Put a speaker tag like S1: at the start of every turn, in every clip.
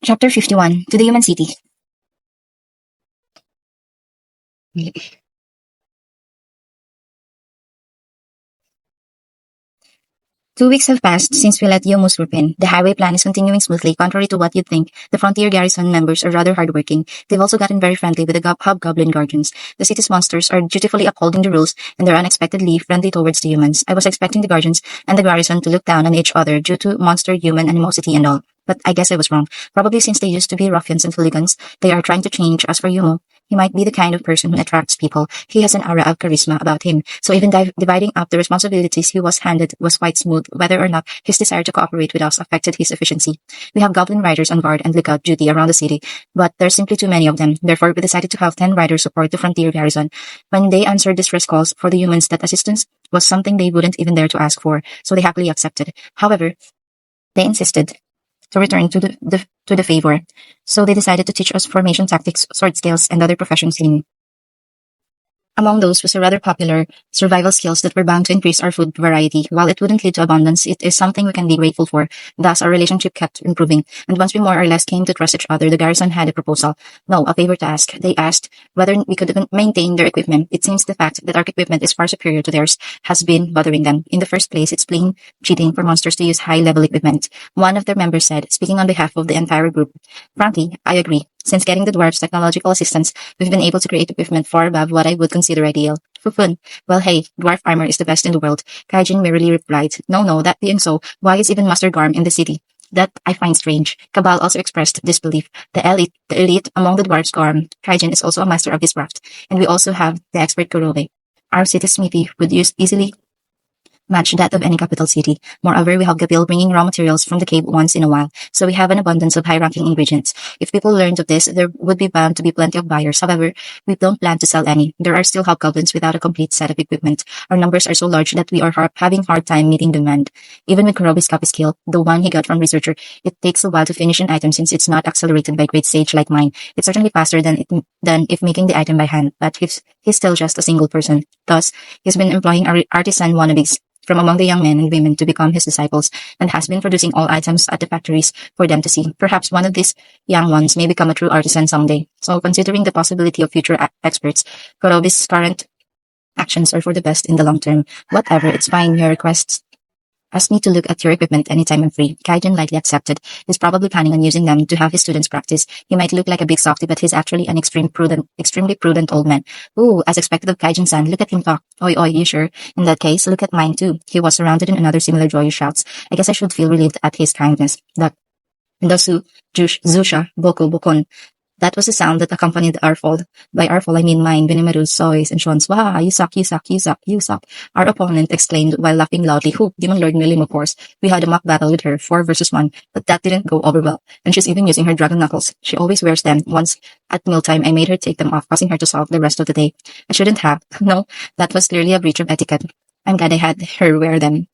S1: Chapter 51, To the Human City. 2 weeks have passed since we let Yomu swoop in. The highway plan is continuing smoothly, contrary to what you'd think. The Frontier Garrison members are rather hardworking. They've also gotten very friendly with the hobgoblin guardians. The city's monsters are dutifully upholding the rules, and they're unexpectedly friendly towards the humans. I was expecting the guardians and the garrison to look down on each other due to monster-human animosity and all. But I guess I was wrong. Probably since they used to be ruffians and hooligans, they are trying to change. As for Yumo, he might be the kind of person who attracts people. He has an aura of charisma about him. So even dividing up the responsibilities he was handed was quite smooth, whether or not his desire to cooperate with us affected his efficiency. We have goblin riders on guard and lookout duty around the city, but there's simply too many of them. Therefore, we decided to have 10 riders support the Frontier Garrison. When they answered distress calls for the humans, that assistance was something they wouldn't even dare to ask for, so they happily accepted. However, they insisted to return to the favor. So they decided to teach us formation tactics, sword skills, and other professions in. Among those was a rather popular survival skills that were bound to increase our food variety. While it wouldn't lead to abundance, it is something we can be grateful for. Thus, our relationship kept improving. And once we more or less came to trust each other, the garrison had a proposal. No, a favor to ask. They asked whether we could maintain their equipment. It seems the fact that our equipment is far superior to theirs has been bothering them. In the first place, it's plain cheating for monsters to use high-level equipment. One of their members said, speaking on behalf of the entire group, frankly, I agree. Since getting the dwarves' technological assistance, we've been able to create equipment far above what I would consider ideal. Fufun. Well, hey, dwarf armor is the best in the world. Kaijin merely replied, No, that being so, why is even Master Garm in the city? That I find strange. Cabal also expressed disbelief. The elite among the dwarves Garm, Kaijin is also a master of his craft. And we also have the expert Kurobe. Our city's smithy would easily match that of any capital city. Moreover, we have Gabil bringing raw materials from the cave once in a while, so we have an abundance of high-ranking ingredients. If people learned of this, there would be bound to be plenty of buyers. However, we don't plan to sell any. There are still hobgoblins without a complete set of equipment. Our numbers are so large that we are having hard time meeting demand. Even with Kurobe's copy skill, the one he got from researcher, it takes a while to finish an item since it's not accelerated by great sage like mine. It's certainly faster than if making the item by hand, but he's still just a single person. Thus, he's been employing artisan wannabes from among the young men and women to become his disciples, and has been producing all items at the factories for them to see. Perhaps one of these young ones may become a true artisan someday. So considering the possibility of future experts, Kurobe's current actions are for the best in the long term. Whatever, it's fine. Your requests asked me to look at your equipment anytime I'm free. Kaijin lightly accepted. He's probably planning on using them to have his students practice. He might look like a big softy, but he's actually an extremely prudent old man. Ooh, as expected of Kaijin-san, look at him talk. Oi, you sure? In that case, look at mine too. He was surrounded in another similar joyous shouts. I guess I should feel relieved at his kindness. Dosu, Zusha, Boku, Bokon. That was the sound that accompanied our fall. By our fall, I mean mine, Benimaru's, Soy's, and Sean's. Wow, you suck. Our opponent exclaimed while laughing loudly. Who? Demon Lord Milim, of course. We had a mock battle with her, 4 versus 1, but that didn't go over well. And she's even using her dragon knuckles. She always wears them. Once, at mealtime, I made her take them off, causing her to sulk the rest of the day. I shouldn't have. No, that was clearly a breach of etiquette. I'm glad I had her wear them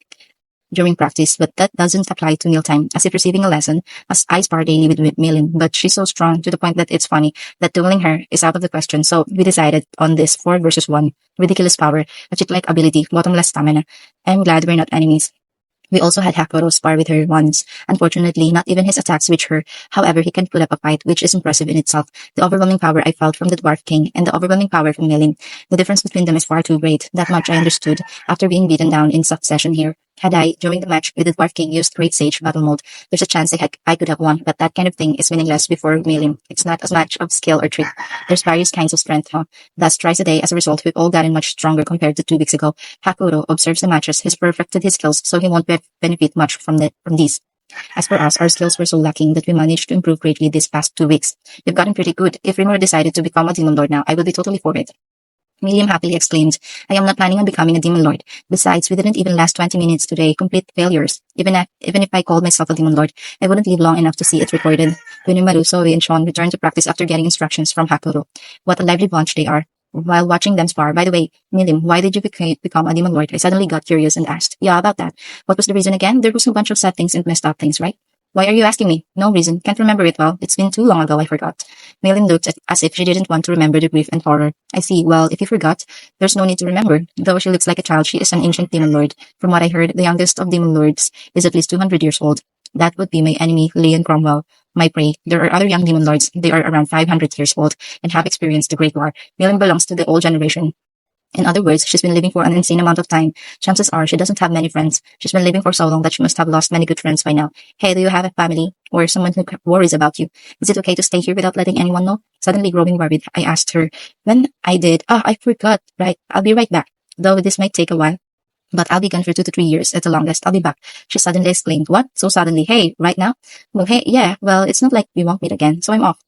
S1: during practice, but that doesn't apply to mealtime, as if receiving a lesson, as I spar daily with Milin. But she's so strong to the point that it's funny that dueling her is out of the question, so we decided on this 4 versus 1. Ridiculous power, a cheat-like ability, bottomless stamina. I'm glad we're not enemies. We also had Hakuro spar with her once. Unfortunately, not even his attacks reach her. However, he can put up a fight, which is impressive in itself. The overwhelming power I felt from the Dwarf King and the overwhelming power from Milin. The difference between them is far too great. That much I understood after being beaten down in succession here. Had I, during the match with the Dwarf King, used Great Sage battle mode, there's a chance I could have won, but that kind of thing is meaningless before Milin. It's not as much of skill or trick. There's various kinds of strength, huh? Thus, twice a day, as a result, we've all gotten much stronger compared to 2 weeks ago. Hakuro observes the matches. He's perfected his skills, so he won't benefit much from these. As for us, our skills were so lacking that we managed to improve greatly these past 2 weeks. We've gotten pretty good. If Rimuru decided to become a demon lord now, I would be totally for it. William happily exclaimed, I am not planning on becoming a demon lord. Besides, we didn't even last 20 minutes today, complete failures. Even if I called myself a demon lord, I wouldn't live long enough to see it recorded. Benimaru, Zoe, and Sean returned to practice after getting instructions from Hakuro. What a lively bunch they are. While watching them spar, by the way, Milim, why did you become a demon lord? I suddenly got curious and asked, yeah, about that. What was the reason again? There was a bunch of sad things and messed up things, right? Why are you asking me? No reason. Can't remember it well. It's been too long ago, I forgot. Malin looked as if she didn't want to remember the grief and horror. I see. Well, if you forgot, there's no need to remember. Though she looks like a child, she is an ancient demon lord. From what I heard, the youngest of demon lords is at least 200 years old. That would be my enemy, Leon Cromwell. my prey. There are other young demon lords. They are around 500 years old and have experienced the Great War. Milling belongs to the old generation. In other words, she's been living for an insane amount of time. Chances are she doesn't have many friends. She's been living for so long that she must have lost many good friends by now. Hey, do you have a family or someone who worries about you? Is it okay to stay here without letting anyone know? Suddenly growing worried, I asked her. When I did, I forgot. Right, I'll be right back. Though this might take a while. But I'll be gone for 2 to 3 years at the longest. I'll be back. She suddenly exclaimed, what? So suddenly? Hey, right now? Well, hey, yeah, well, it's not like we won't meet again, so I'm off.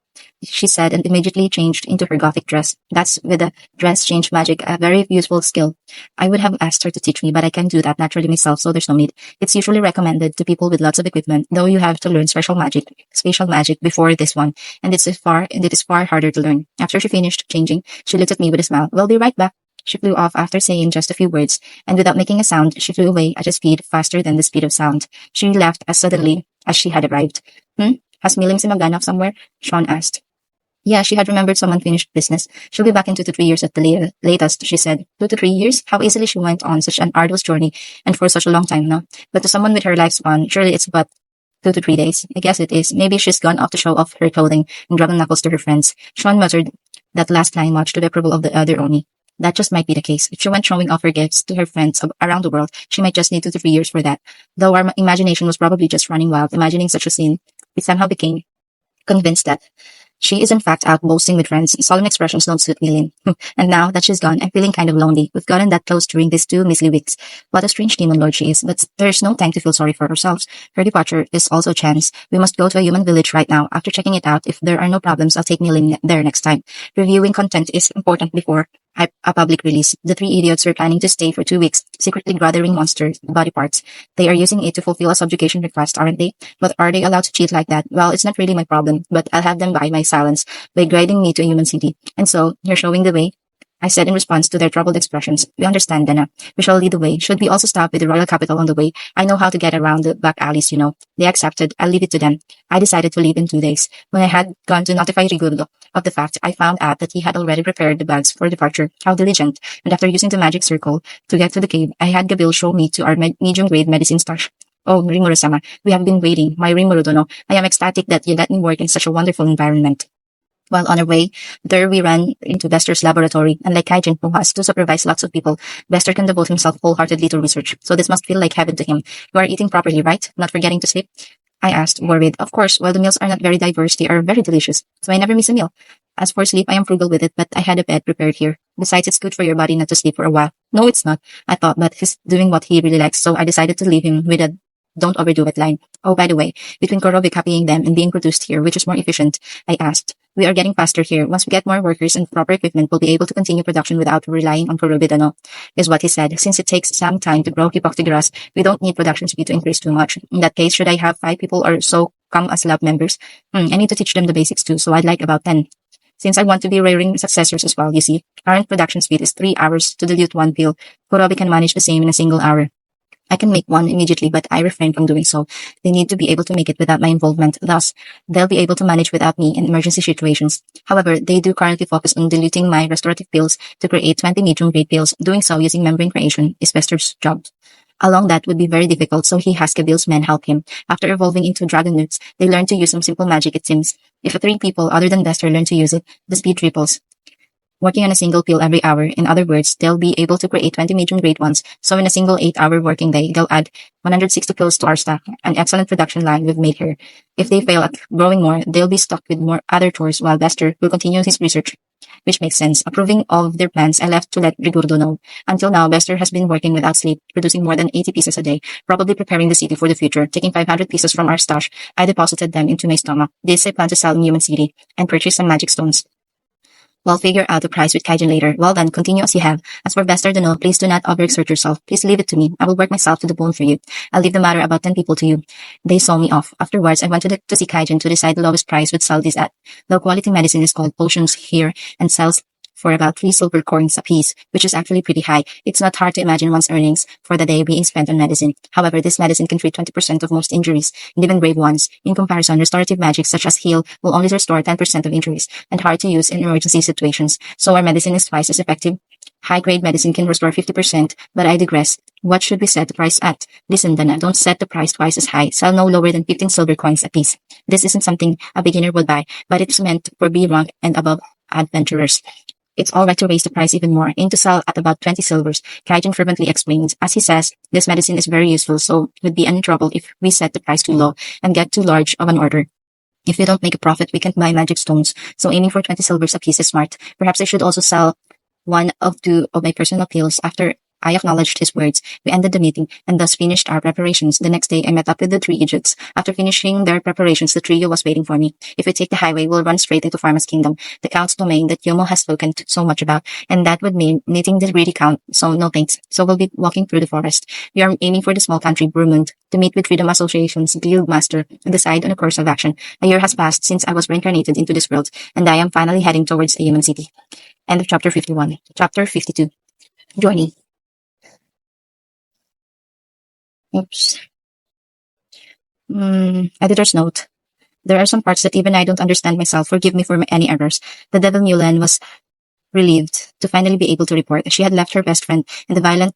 S1: She said and immediately changed into her gothic dress. That's with the dress change magic, a very useful skill. I would have asked her to teach me, but I can't do that naturally myself, so there's no need. It's usually recommended to people with lots of equipment, though you have to learn spatial magic before this one, and it is far harder to learn. After she finished changing, she looked at me with a smile. We'll be right back. She flew off after saying just a few words, and without making a sound, she flew away at a speed faster than the speed of sound. She left as suddenly as she had arrived. Has Milim Simagana somewhere? Sean asked. Yeah, she had remembered someone finished business. She'll be back in 2 to 3 years at the latest, she said. 2 to 3 years? How easily she went on such an arduous journey, and for such a long time now. But to someone with her lifespan, surely it's but 2 to 3 days. I guess it is. Maybe she's gone off to show off her clothing and drop knuckles to her friends. Sean muttered that last line much to the approval of the other Oni. That just might be the case. If she went showing off her gifts to her friends around the world, she might just need 2 to 3 years for that. Though our imagination was probably just running wild, imagining such a scene, we somehow became convinced that she is in fact out boasting with friends. Solemn expressions don't suit Milin. And now that she's gone, I'm feeling kind of lonely. We've gotten that close during these 2 measly weeks. What a strange demon lord she is, but there's no time to feel sorry for ourselves. Her departure is also a chance. We must go to a human village right now. After checking it out, if there are no problems, I'll take Milin there next time. Reviewing content is important before a public release. The 3 idiots were planning to stay for 2 weeks, secretly gathering monster body parts. They are using it to fulfill a subjugation request, aren't they? But are they allowed to cheat like that? Well, it's not really my problem, but I'll have them buy my silence by guiding me to a human city. And so, you're showing the way? I said in response to their troubled expressions. We understand, Dana. We shall lead the way. Should we also stop with the royal capital on the way? I know how to get around the back alleys, you know. They accepted. I'll leave it to them. I decided to leave in 2 days. When I had gone to notify Rigurdo of the fact, I found out that he had already prepared the bags for departure. How diligent. And after using the magic circle to get to the cave, I had Gabil show me to our medium-grade medicine stash. Oh, Rimuru-sama, we have been waiting. My Rimuru Dono. I am ecstatic that you let me work in such a wonderful environment. While on our way, there we ran into Bester's laboratory, and like Kaijin, who has to supervise lots of people, Bester can devote himself wholeheartedly to research, so this must feel like heaven to him. You are eating properly, right? Not forgetting to sleep? I asked, worried. Of course, while the meals are not very diverse, they are very delicious, so I never miss a meal. As for sleep, I am frugal with it, but I had a bed prepared here. Besides, it's good for your body not to sleep for a while. No, it's not, I thought, but he's doing what he really likes, so I decided to leave him with a don't overdo it line. Oh, by the way, between Korobi copying them and being produced here, which is more efficient? I asked. We are getting faster here. Once we get more workers and proper equipment, we'll be able to continue production without relying on Korobi Dano, is what he said. Since it takes some time to grow Hipokti grass, we don't need production speed to increase too much. In that case, should I have 5 people or so come as lab members? I need to teach them the basics too, so I'd like about 10. Since I want to be rearing successors as well, you see, current production speed is 3 hours to dilute 1 pill. Korobi can manage the same in a single hour. I can make one immediately, but I refrain from doing so. They need to be able to make it without my involvement. Thus, they'll be able to manage without me in emergency situations. However, they do currently focus on diluting my restorative pills to create 20 medium-grade pills. Doing so using membrane creation is Bester's job. Along that would be very difficult, so he has Kabil's men help him. After evolving into dragon newts, they learn to use some simple magic, it seems. If 3 people other than Bester learn to use it, the speed triples. Working on a single pill every hour. In other words, they'll be able to create 20 medium-grade ones. So in a single 8-hour working day, they'll add 160 pills to our stock. An excellent production line we've made here. If they fail at growing more, they'll be stuck with more other chores while Bester will continue his research. Which makes sense. Approving of their plans, I left to let Rigurdo know. Until now, Bester has been working without sleep, producing more than 80 pieces a day, probably preparing the city for the future. Taking 500 pieces from our stash, I deposited them into my stomach. This I plan to sell in Human City and purchase some magic stones. We'll figure out the price with Kaijin later. Well then, continue as you have. As for Bester Dano, please do not overexert yourself. Please leave it to me. I will work myself to the bone for you. I'll leave the matter about 10 people to you. They saw me off. Afterwards, I went to see Kaijin to decide the lowest price would sell this at. Low quality medicine is called potions here and sells for about 3 silver coins apiece, which is actually pretty high. It's not hard to imagine one's earnings for the day being spent on medicine. However, this medicine can treat 20% of most injuries, and even grave ones. In comparison, restorative magic such as heal will only restore 10% of injuries, and hard to use in emergency situations. So our medicine is twice as effective. High-grade medicine can restore 50%, but I digress. What should we set the price at? Listen, Dana, don't set the price twice as high. Sell no lower than 15 silver coins a piece. This isn't something a beginner would buy, but it's meant for B-rank and above adventurers. It's all right to raise the price even more. Aim to sell at about 20 silvers, Kaijin fervently explains. As he says, this medicine is very useful, so we'd be in trouble if we set the price too low and get too large of an order. If we don't make a profit, we can't buy magic stones, so aiming for 20 silvers a piece is smart. Perhaps I should also sell one of two of my personal pills. After I acknowledged his words, we ended the meeting and thus finished our preparations. The next day, I met up with the three idiots. After finishing their preparations, the trio was waiting for me. If we take the highway, we'll run straight into Pharma's kingdom, the Count's domain that Yomo has spoken so much about, and that would mean meeting the greedy Count, so no thanks. So we'll be walking through the forest. We are aiming for the small country Brumund to meet with Freedom Association's guild master and decide on a course of action. A year has passed since I was reincarnated into this world, and I am finally heading towards a human city. End of chapter 51. Chapter 52. Journey. Oops. Editor's note. There are some parts that even I don't understand myself. Forgive me for any errors. The devil Mulan was relieved to finally be able to report. She had left her best friend and the violent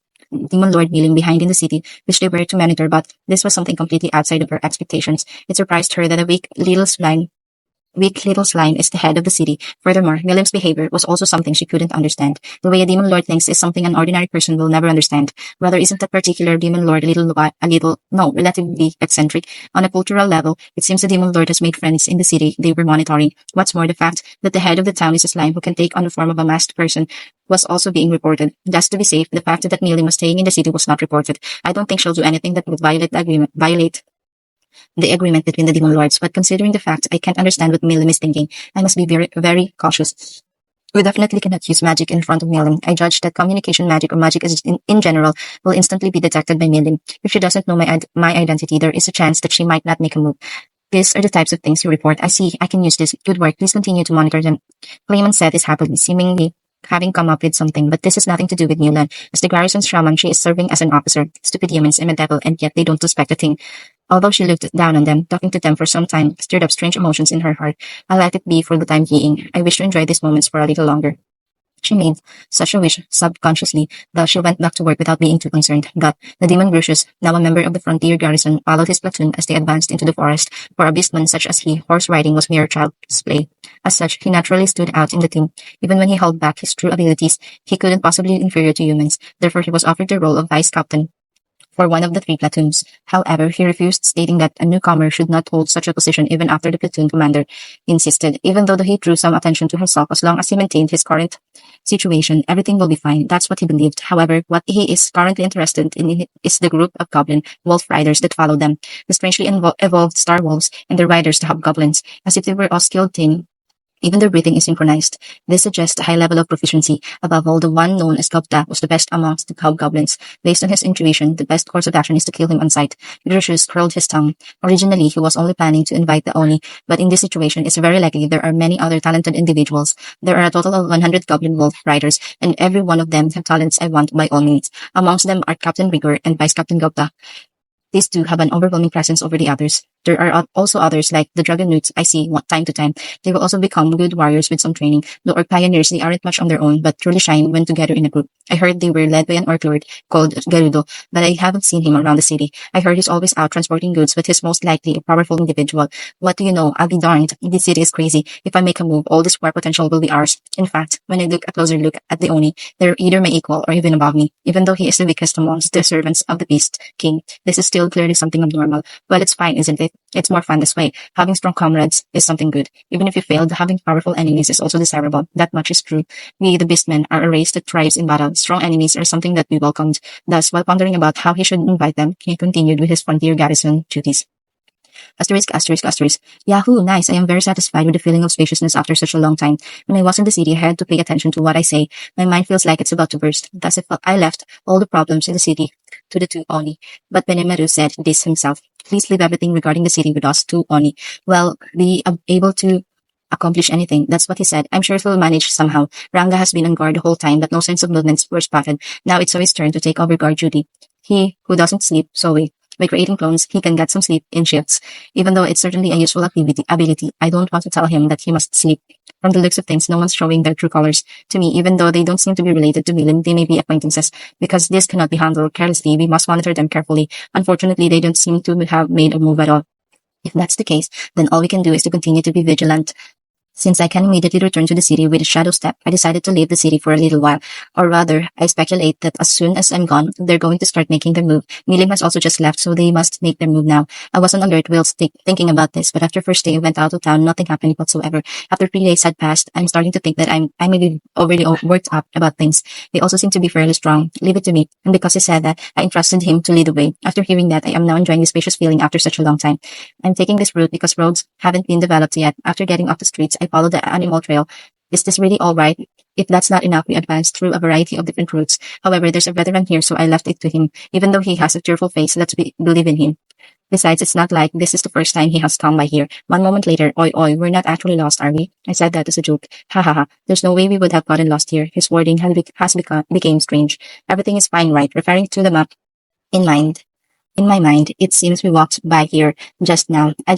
S1: demon lord kneeling behind in the city, which they were to monitor, but this was something completely outside of her expectations. It surprised her that a weak little slime is the head of the city. Furthermore, William's behavior was also something she couldn't understand. The way a demon lord thinks is something an ordinary person will never understand. Rather, isn't that particular demon lord relatively eccentric? On a cultural level, it seems the demon lord has made friends in the city they were monitoring. What's more, the fact that the head of the town is a slime who can take on the form of a masked person was also being reported. Thus, to be safe, the fact that William was staying in the city was not reported. I don't think she'll do anything that would violate the agreement between the demon lords, but considering the fact I can't understand what Milim is thinking, I must be very, very cautious. We definitely cannot use magic in front of Milim. I judge that communication magic or magic in general will instantly be detected by Milim. If she doesn't know my identity, there is a chance that she might not make a move. These are the types of things you report. I see. I can use this. Good work. Please continue to monitor them. Clayman said this happily, seemingly having come up with something, but this has nothing to do with Mulan. As the garrison's shaman, she is serving as an officer. Stupid humans, I'm a devil, and yet they don't suspect a thing. Although she looked down on them, talking to them for some time stirred up strange emotions in her heart. I'll let it be for the time being. I wish to enjoy these moments for a little longer. She made such a wish subconsciously, thus she went back to work without being too concerned. But the demon Brucius, now a member of the frontier garrison, followed his platoon as they advanced into the forest. For a beastman such as he, horse riding was mere child's play. As such, he naturally stood out in the team. Even when he held back his true abilities, he couldn't possibly be inferior to humans. Therefore, he was offered the role of vice captain for one of the three platoons. However, he refused, stating that a newcomer should not hold such a position even after the platoon commander insisted. Even though he drew some attention to himself, as long as he maintained his current situation, everything will be fine. That's what he believed. However, what he is currently interested in is the group of goblin wolf riders that follow them, the strangely evolved star wolves and their riders, the hobgoblins, as if they were all skilled team. Even their breathing is synchronized. This suggests a high level of proficiency. Above all, the one known as Datta was the best amongst the hobgoblins. Based on his intuition, the best course of action is to kill him on sight. Lucius curled his tongue. Originally, he was only planning to invite the Oni, but in this situation, it's very likely there are many other talented individuals. There are a total of 100 goblin wolf riders, and every one of them have talents I want by all means. Amongst them are Captain Rigor and Vice Captain Datta. These two have an overwhelming presence over the others. There are also others like the dragon newts I see time to time. They will also become good warriors with some training. The orc pioneers, they aren't much on their own, but truly shine when together in a group. I heard they were led by an orc lord called Gerudo, but I haven't seen him around the city. I heard he's always out transporting goods, but he's most likely a powerful individual. What do you know? I'll be darned. This city is crazy. If I make a move, all this war potential will be ours. In fact, when I look a closer look at the Oni, they're either my equal or even above me. Even though he is the weakest amongst the servants of the Beast King, this is still clearly something abnormal. Well, it's fine, isn't it? It's more fun this way. Having strong comrades is something good. Even if you failed, having powerful enemies is also desirable. That much is true. We, the Beastmen, are a race that thrives in battle. Strong enemies are something that we welcomed. Thus, while pondering about how he should invite them, he continued with his frontier garrison duties. Asterisk, asterisk, asterisk. Yahoo, nice. I am very satisfied with the feeling of spaciousness after such a long time. When I was in the city, I had to pay attention to what I say. My mind feels like it's about to burst. Thus, I left all the problems in the city to the two Oni. But Benemeru said this himself. Please leave everything regarding the city with us two Oni. Well, be able to accomplish anything. That's what he said. I'm sure he'll manage somehow. Ranga has been on guard the whole time, but no signs of movements were spotted. Now it's Zoe's turn to take over guard duty. He who doesn't sleep, Zoe. By creating clones, he can get some sleep in shifts. Even though it's certainly a useful ability, I don't want to tell him that he must sleep. From the looks of things, no one's showing their true colors to me, even though they don't seem to be related to Milim. They may be acquaintances. Because this cannot be handled carelessly, we must monitor them carefully. Unfortunately, they don't seem to have made a move at all. If that's the case, then all we can do is to continue to be vigilant. Since I can immediately return to the city with a shadow step, I decided to leave the city for a little while. Or rather, I speculate that as soon as I'm gone, they're going to start making their move. Milim has also just left, so they must make their move now. I was on alert whilst thinking about this, but after first day I went out of town, nothing happened whatsoever. After 3 days had passed, I'm starting to think that I may be overly worked up about things. They also seem to be fairly strong. Leave it to me. And because he said that, I entrusted him to lead the way. After hearing that, I am now enjoying this spacious feeling after such a long time. I'm taking this route because roads haven't been developed yet. After getting off the streets, I followed the animal trail. Is this really all right? If that's not enough, we advanced through a variety of different routes. However, there's a veteran here, so I left it to him. Even though he has a cheerful face, believe in him. Besides, it's not like this is the first time he has come by here. One moment later, oi oi, we're not actually lost, are we? I said that as a joke. Ha ha ha. There's no way we would have gotten lost here. His wording became strange. Everything is fine, right? Referring to the map in mind. In my mind, it seems we walked by here just now. I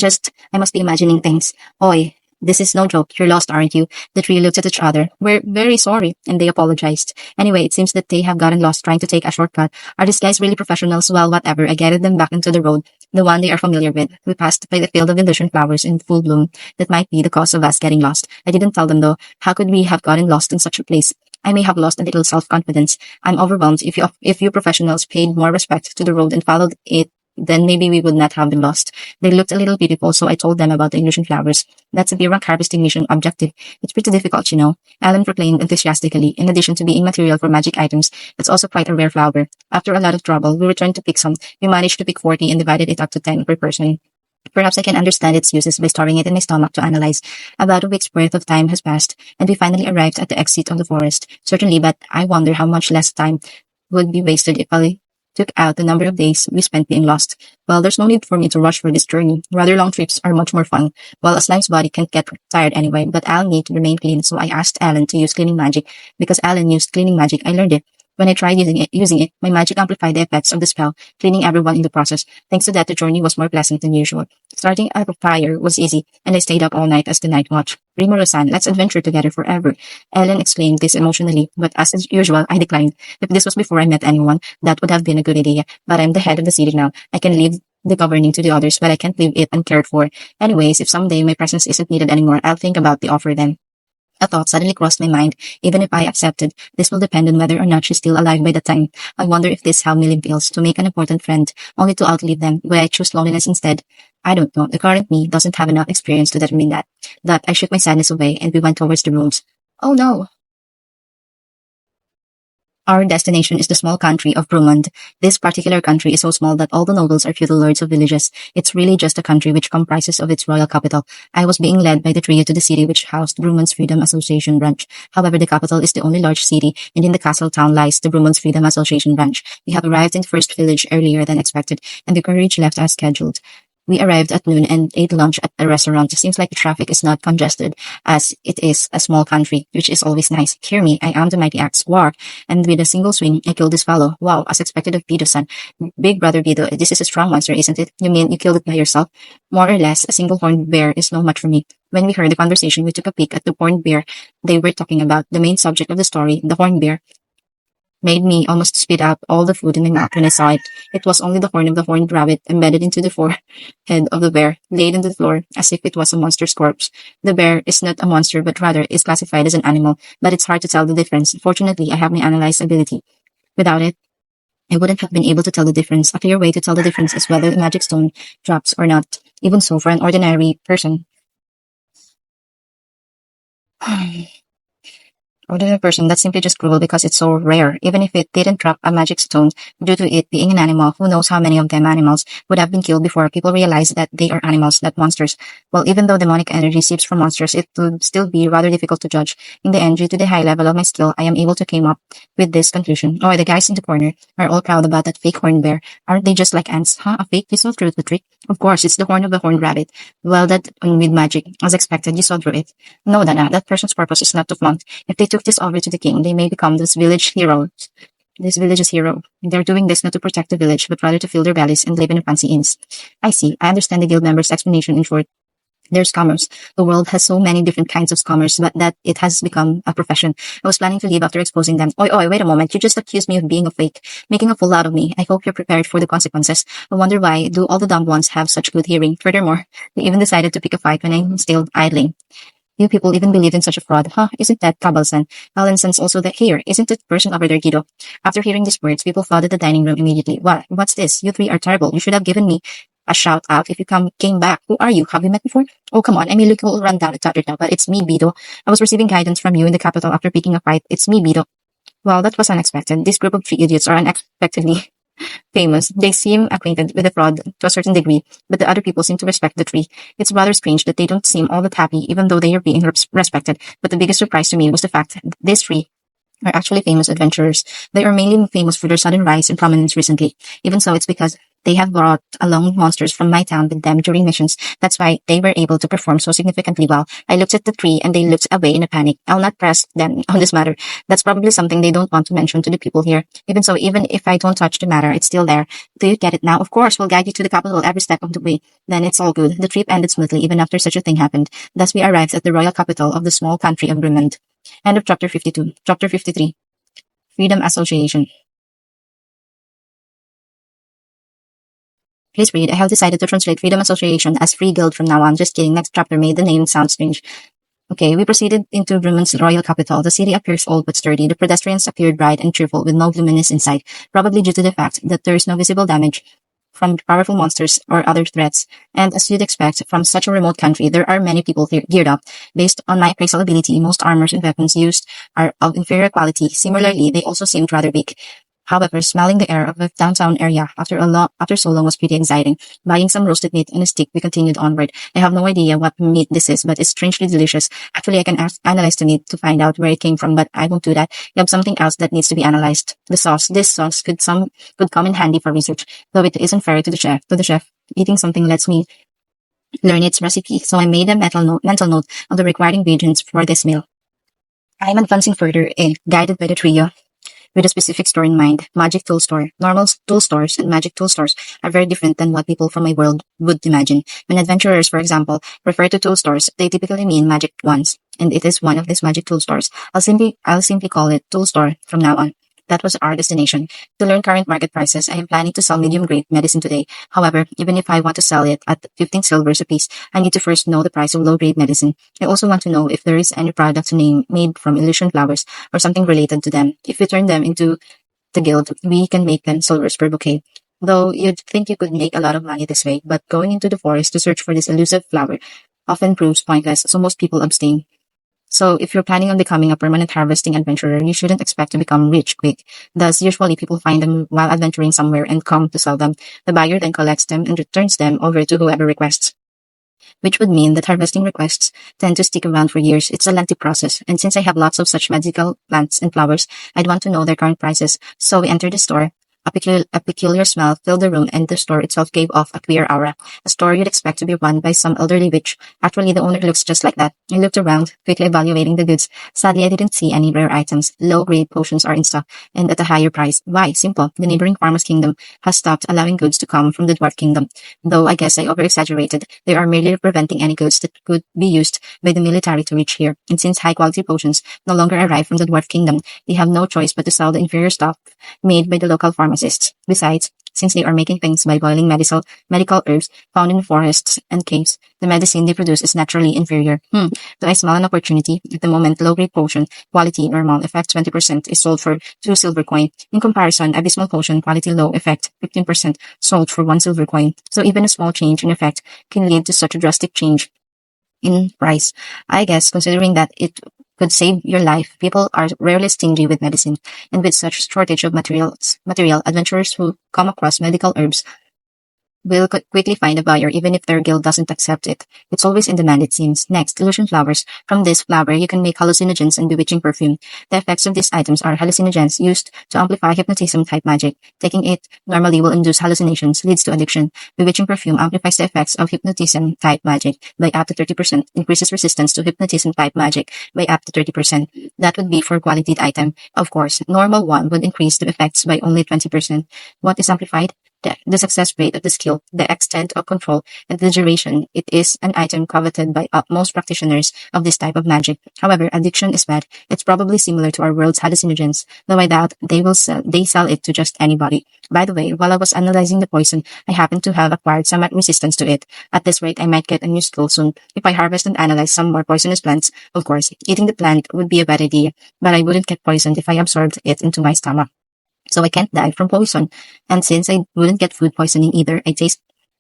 S1: must be imagining things. Oi, this is no joke. You're lost, aren't you? The three looked at each other. We're very sorry, and they apologized. Anyway, it seems that they have gotten lost trying to take a shortcut. Are these guys really professionals? Well, whatever. I guided them back into the road, the one they are familiar with. We passed by the field of illusion flowers in full bloom. That might be the cause of us getting lost. I didn't tell them though. How could we have gotten lost in such a place? I may have lost a little self-confidence. I'm overwhelmed. If you professionals paid more respect to the road and followed it, then maybe we would not have been lost. They looked a little beautiful, so I told them about the illusion flowers. That's a B-rank harvesting mission objective. It's pretty difficult, you know. Alan proclaimed enthusiastically. In addition to being material for magic items, it's also quite a rare flower. After a lot of trouble, we returned to pick some. We managed to pick 40 and divided it up to 10 per person. Perhaps I can understand its uses by storing it in my stomach to analyze. About a week's worth of time has passed, and we finally arrived at the exit of the forest. Certainly, but I wonder how much less time would be wasted if I took out the number of days we spent being lost. Well, there's no need for me to rush for this journey. Rather long trips are much more fun. Well, a slime's body can't get tired anyway, but I'll need to remain clean, so I asked Alan to use cleaning magic. Because Alan used cleaning magic, I learned it. When I tried using it, my magic amplified the effects of the spell, cleaning everyone in the process. Thanks to that, the journey was more pleasant than usual. Starting a fire was easy, and I stayed up all night as the night watch. Rimuro-san, let's adventure together forever. Ellen exclaimed this emotionally, but as usual, I declined. If this was before I met anyone, that would have been a good idea. But I'm the head of the city now. I can leave the governing to the others, but I can't leave it uncared for. Anyways, if someday my presence isn't needed anymore, I'll think about the offer then. A thought suddenly crossed my mind. Even if I accepted, this will depend on whether or not she's still alive by the time. I wonder if this is how Millie feels, to make an important friend, only to outlive them. Would I choose loneliness instead? I don't know. The current me doesn't have enough experience to determine that. But I shook my sadness away, and we went towards the rooms. Oh no! Our destination is the small country of Brumund. This particular country is so small that all the nobles are feudal lords of villages. It's really just a country which comprises of its royal capital. I was being led by the trio to the city which housed Brumund's Freedom Association branch. However, the capital is the only large city, and in the castle town lies the Brumund's Freedom Association branch. We have arrived in the first village earlier than expected, and the carriage left as scheduled. We arrived at noon and ate lunch at a restaurant. It seems like the traffic is not congested, as it is a small country, which is always nice. Hear me, I am the mighty axe, War, and with a single swing, I killed this fellow. Wow, as expected of Bido-san. Big brother Bido, this is a strong monster, isn't it? You mean you killed it by yourself? More or less, a single horned bear is no match for me. When we heard the conversation, we took a peek at the horned bear they were talking about. The main subject of the story, the horned bear, made me almost spit out all the food in my mouth when I saw it. It was only the horn of the horned rabbit embedded into the forehead of the bear, laid on the floor as if it was a monster's corpse. The bear is not a monster, but rather is classified as an animal, but it's hard to tell the difference. Fortunately, I have my analyze ability. Without it, I wouldn't have been able to tell the difference. A clear way to tell the difference is whether the magic stone drops or not. Even so, for an ordinary person, ordinary person, that's simply just cruel because it's so rare. Even if it didn't drop a magic stone, due to it being an animal, who knows how many of them animals would have been killed before people realize that they are animals, not monsters. Well, even though demonic energy seeps from monsters, it would still be rather difficult to judge. In the end, due to the high level of my skill, I am able to came up with this conclusion. Oh, the guys in the corner are all proud about that fake horned bear. Aren't they just like ants? Huh? A fake? You saw through the trick? Of course, it's the horn of the horned rabbit. Well, that with magic. As expected, you saw through it. No, Dana, that person's purpose is not to flaunt. If they took this over to the king, they may become this village heroes. This village's hero. They're doing this not to protect the village, but rather to fill their bellies and live in fancy inns. I see. I understand the guild member's explanation. In short, they're scammers. The world has so many different kinds of scammers, but that it has become a profession. I was planning to leave after exposing them. Oi, wait a moment. You just accused me of being a fake, making a fool out of me. I hope you're prepared for the consequences. I wonder why do all the dumb ones have such good hearing? Furthermore, they even decided to pick a fight when I'm still idling. You people even believed in such a fraud. Huh? Isn't that Kabalsan? Well, and since also that here, isn't it person over there, Guido? After hearing these words, people flooded the dining room immediately. What's this? You three are terrible. You should have given me a shout out if you came back. Who are you? Have we met before? Oh, come on. I may look a little run down and tattered now, but it's me, Bido. I was receiving guidance from you in the capital after picking a fight. It's me, Bido. Well, that was unexpected. This group of three idiots are unexpectedly famous. They seem acquainted with the fraud to a certain degree, but the other people seem to respect the tree. It's rather strange that they don't seem all that happy, even though they are being respected. But the biggest surprise to me was the fact that these three are actually famous adventurers. They are mainly famous for their sudden rise in prominence recently. Even so, it's because they have brought along monsters from my town with them during missions. That's why they were able to perform so significantly well. I looked at the tree and they looked away in a panic. I'll not press them on this matter. That's probably something they don't want to mention to the people here. Even so, even if I don't touch the matter, it's still there. Do you get it now? Of course, we'll guide you to the capital every step of the way. Then it's all good. The trip ended smoothly even after such a thing happened. Thus we arrived at the royal capital of the small country of Greenland. End of chapter 52. Chapter 53. Freedom Association. Please read. I have decided to translate Freedom Association as Free Guild from now on. Just kidding. Next chapter made the name sound strange. Okay, we proceeded into Greenland's royal capital. The city appears old but sturdy. The pedestrians appeared bright and cheerful with no gloominess inside, probably due to the fact that there is no visible damage from powerful monsters or other threats. And as you'd expect from such a remote country, there are many people geared up. Based on my appraisal ability, most armors and weapons used are of inferior quality. Similarly, they also seemed rather weak. However, smelling the air of the downtown area after so long was pretty exciting. Buying some roasted meat and a stick, we continued onward. I have no idea what meat this is, but it's strangely delicious. Actually, I can analyze the meat to find out where it came from, but I won't do that. We have something else that needs to be analyzed. The sauce. This sauce could come in handy for research, though it isn't fair to the chef. Eating something lets me learn its recipe, so I made a mental note of the required ingredients for this meal. I am advancing further, guided by the trio, with a specific store in mind, magic tool store. Normal tool stores and magic tool stores are very different than what people from my world would imagine. When adventurers, for example, refer to tool stores, they typically mean magic ones, and it is one of these magic tool stores. I'll simply call it tool store from now on. That was our destination. To learn current market prices, I am planning to sell medium-grade medicine today. However, even if I want to sell it at 15 silvers apiece, I need to first know the price of low-grade medicine. I also want to know if there is any product made from illusion flowers or something related to them. If we turn them into the guild, we can make 10 silvers per bouquet. Though you'd think you could make a lot of money this way, but going into the forest to search for this elusive flower often proves pointless, so most people abstain. So if you're planning on becoming a permanent harvesting adventurer, you shouldn't expect to become rich quick. Thus, usually people find them while adventuring somewhere and come to sell them. The buyer then collects them and returns them over to whoever requests, which would mean that harvesting requests tend to stick around for years. It's a lengthy process, and since I have lots of such magical plants and flowers, I'd want to know their current prices. So we entered the store. A peculiar smell filled the room, and the store itself gave off a queer aura. A store you'd expect to be run by some elderly witch. Actually, the owner looks just like that. I looked around, quickly evaluating the goods. Sadly, I didn't see any rare items. Low-grade potions are in stock, and at a higher price. Why? Simple. The neighboring farmer's kingdom has stopped allowing goods to come from the dwarf kingdom. Though I guess I over-exaggerated. They are merely preventing any goods that could be used by the military to reach here. And since high-quality potions no longer arrive from the dwarf kingdom, they have no choice but to sell the inferior stuff made by the local pharmacists. Besides, since they are making things by boiling medical herbs found in forests and caves, the medicine they produce is naturally inferior. Do I smell an opportunity? At the moment, low-grade potion, quality normal, effect 20% is sold for 2 silver coin. In comparison, abysmal potion, quality low, effect 15% sold for 1 silver coin. So even a small change in effect can lead to such a drastic change in price. I guess, considering that it could save your life, people are rarely stingy with medicine, and with such shortage of material, adventurers who come across medical herbs will quickly find a buyer even if their guild doesn't accept it. It's always in demand, it seems. Next, illusion flowers. From this flower, you can make hallucinogens and bewitching perfume. The effects of these items are hallucinogens used to amplify hypnotism-type magic. Taking it normally will induce hallucinations, leads to addiction. Bewitching perfume amplifies the effects of hypnotism-type magic by up to 30%, increases resistance to hypnotism-type magic by up to 30%. That would be for quality item. Of course, normal one would increase the effects by only 20%. What is amplified? The success rate of the skill, the extent of control, and the duration. It is an item coveted by most practitioners of this type of magic. However, addiction is bad. It's probably similar to our world's hallucinogens, though I doubt they sell it to just anybody. By the way, while I was analyzing the poison, I happen to have acquired some resistance to it. At this rate, I might get a new skill soon. If I harvest and analyze some more poisonous plants, of course, eating the plant would be a bad idea, but I wouldn't get poisoned if I absorbed it into my stomach. So I can't die from poison. And since I wouldn't get food poisoning either, I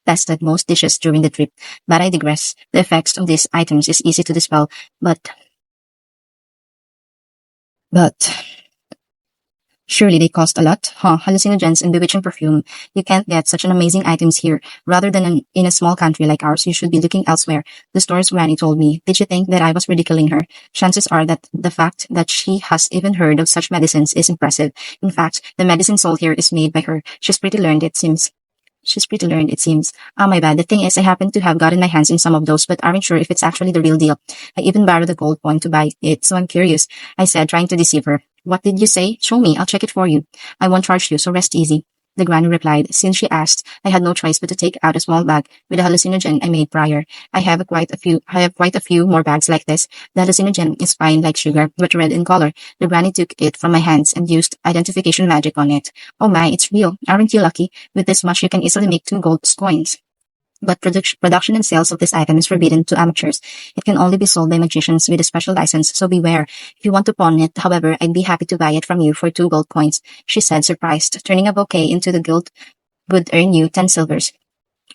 S1: tested most dishes during the trip. But I digress. The effects of these items is easy to dispel, but surely they cost a lot, huh? Hallucinogens and bewitching perfume. You can't get such an amazing items here. Rather than in a small country like ours, you should be looking elsewhere. The store's granny told me. Did you think that I was ridiculing her? Chances are that the fact that she has even heard of such medicines is impressive. In fact, the medicine sold here is made by her. She's pretty learned, it seems. Oh, my bad. The thing is, I happen to have gotten my hands in some of those, but aren't sure if it's actually the real deal. I even borrowed a gold coin to buy it, so I'm curious, I said, trying to deceive her. What did you say? Show me. I'll check it for you. I won't charge you, so rest easy. The granny replied. Since she asked, I had no choice but to take out a small bag with a hallucinogen I made prior. I have quite a few more bags like this. The hallucinogen is fine like sugar, but red in color. The granny took it from my hands and used identification magic on it. Oh my, it's real. Aren't you lucky? With this much, you can easily make 2 gold coins. But production and sales of this item is forbidden to amateurs. It can only be sold by magicians with a special license, so beware. If you want to pawn it, however, I'd be happy to buy it from you for 2 gold coins, she said, surprised. Turning a bouquet into the guild would earn you 10 silvers,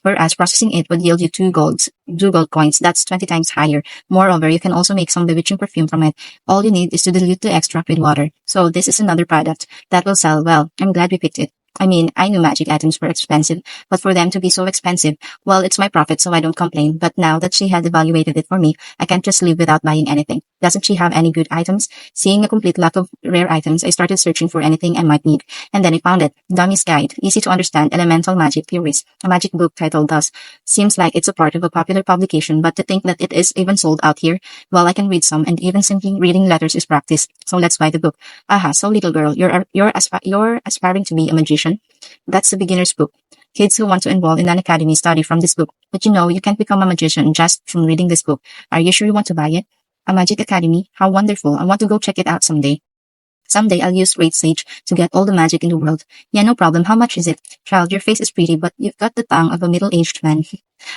S1: whereas processing it would yield you 2 gold coins. That's 20 times higher. Moreover, you can also make some bewitching perfume from it. All you need is to dilute the extract with water. So this is another product that will sell well. I'm glad we picked it. I mean, I knew magic items were expensive, but for them to be so expensive, well, it's my profit, so I don't complain. But now that she had evaluated it for me, I can't just live without buying anything. Doesn't she have any good items? Seeing a complete lack of rare items, I started searching for anything I might need. And then I found it. Dummy's Guide. Easy to understand elemental magic theories. A magic book titled thus. Seems like it's a part of a popular publication, but to think that it is even sold out here, well, I can read some, and even simply reading letters is practice. So let's buy the book. Aha, so little girl, you're aspiring to be a magician? That's the beginner's book. Kids who want to enroll in an academy study from this book. But you know, you can't become a magician just from reading this book. Are you sure you want to buy it? A magic academy? How wonderful. I want to go check it out someday. Someday I'll use Great Sage to get all the magic in the world. Yeah, no problem. How much is it? Child, your face is pretty, but you've got the tongue of a middle-aged man.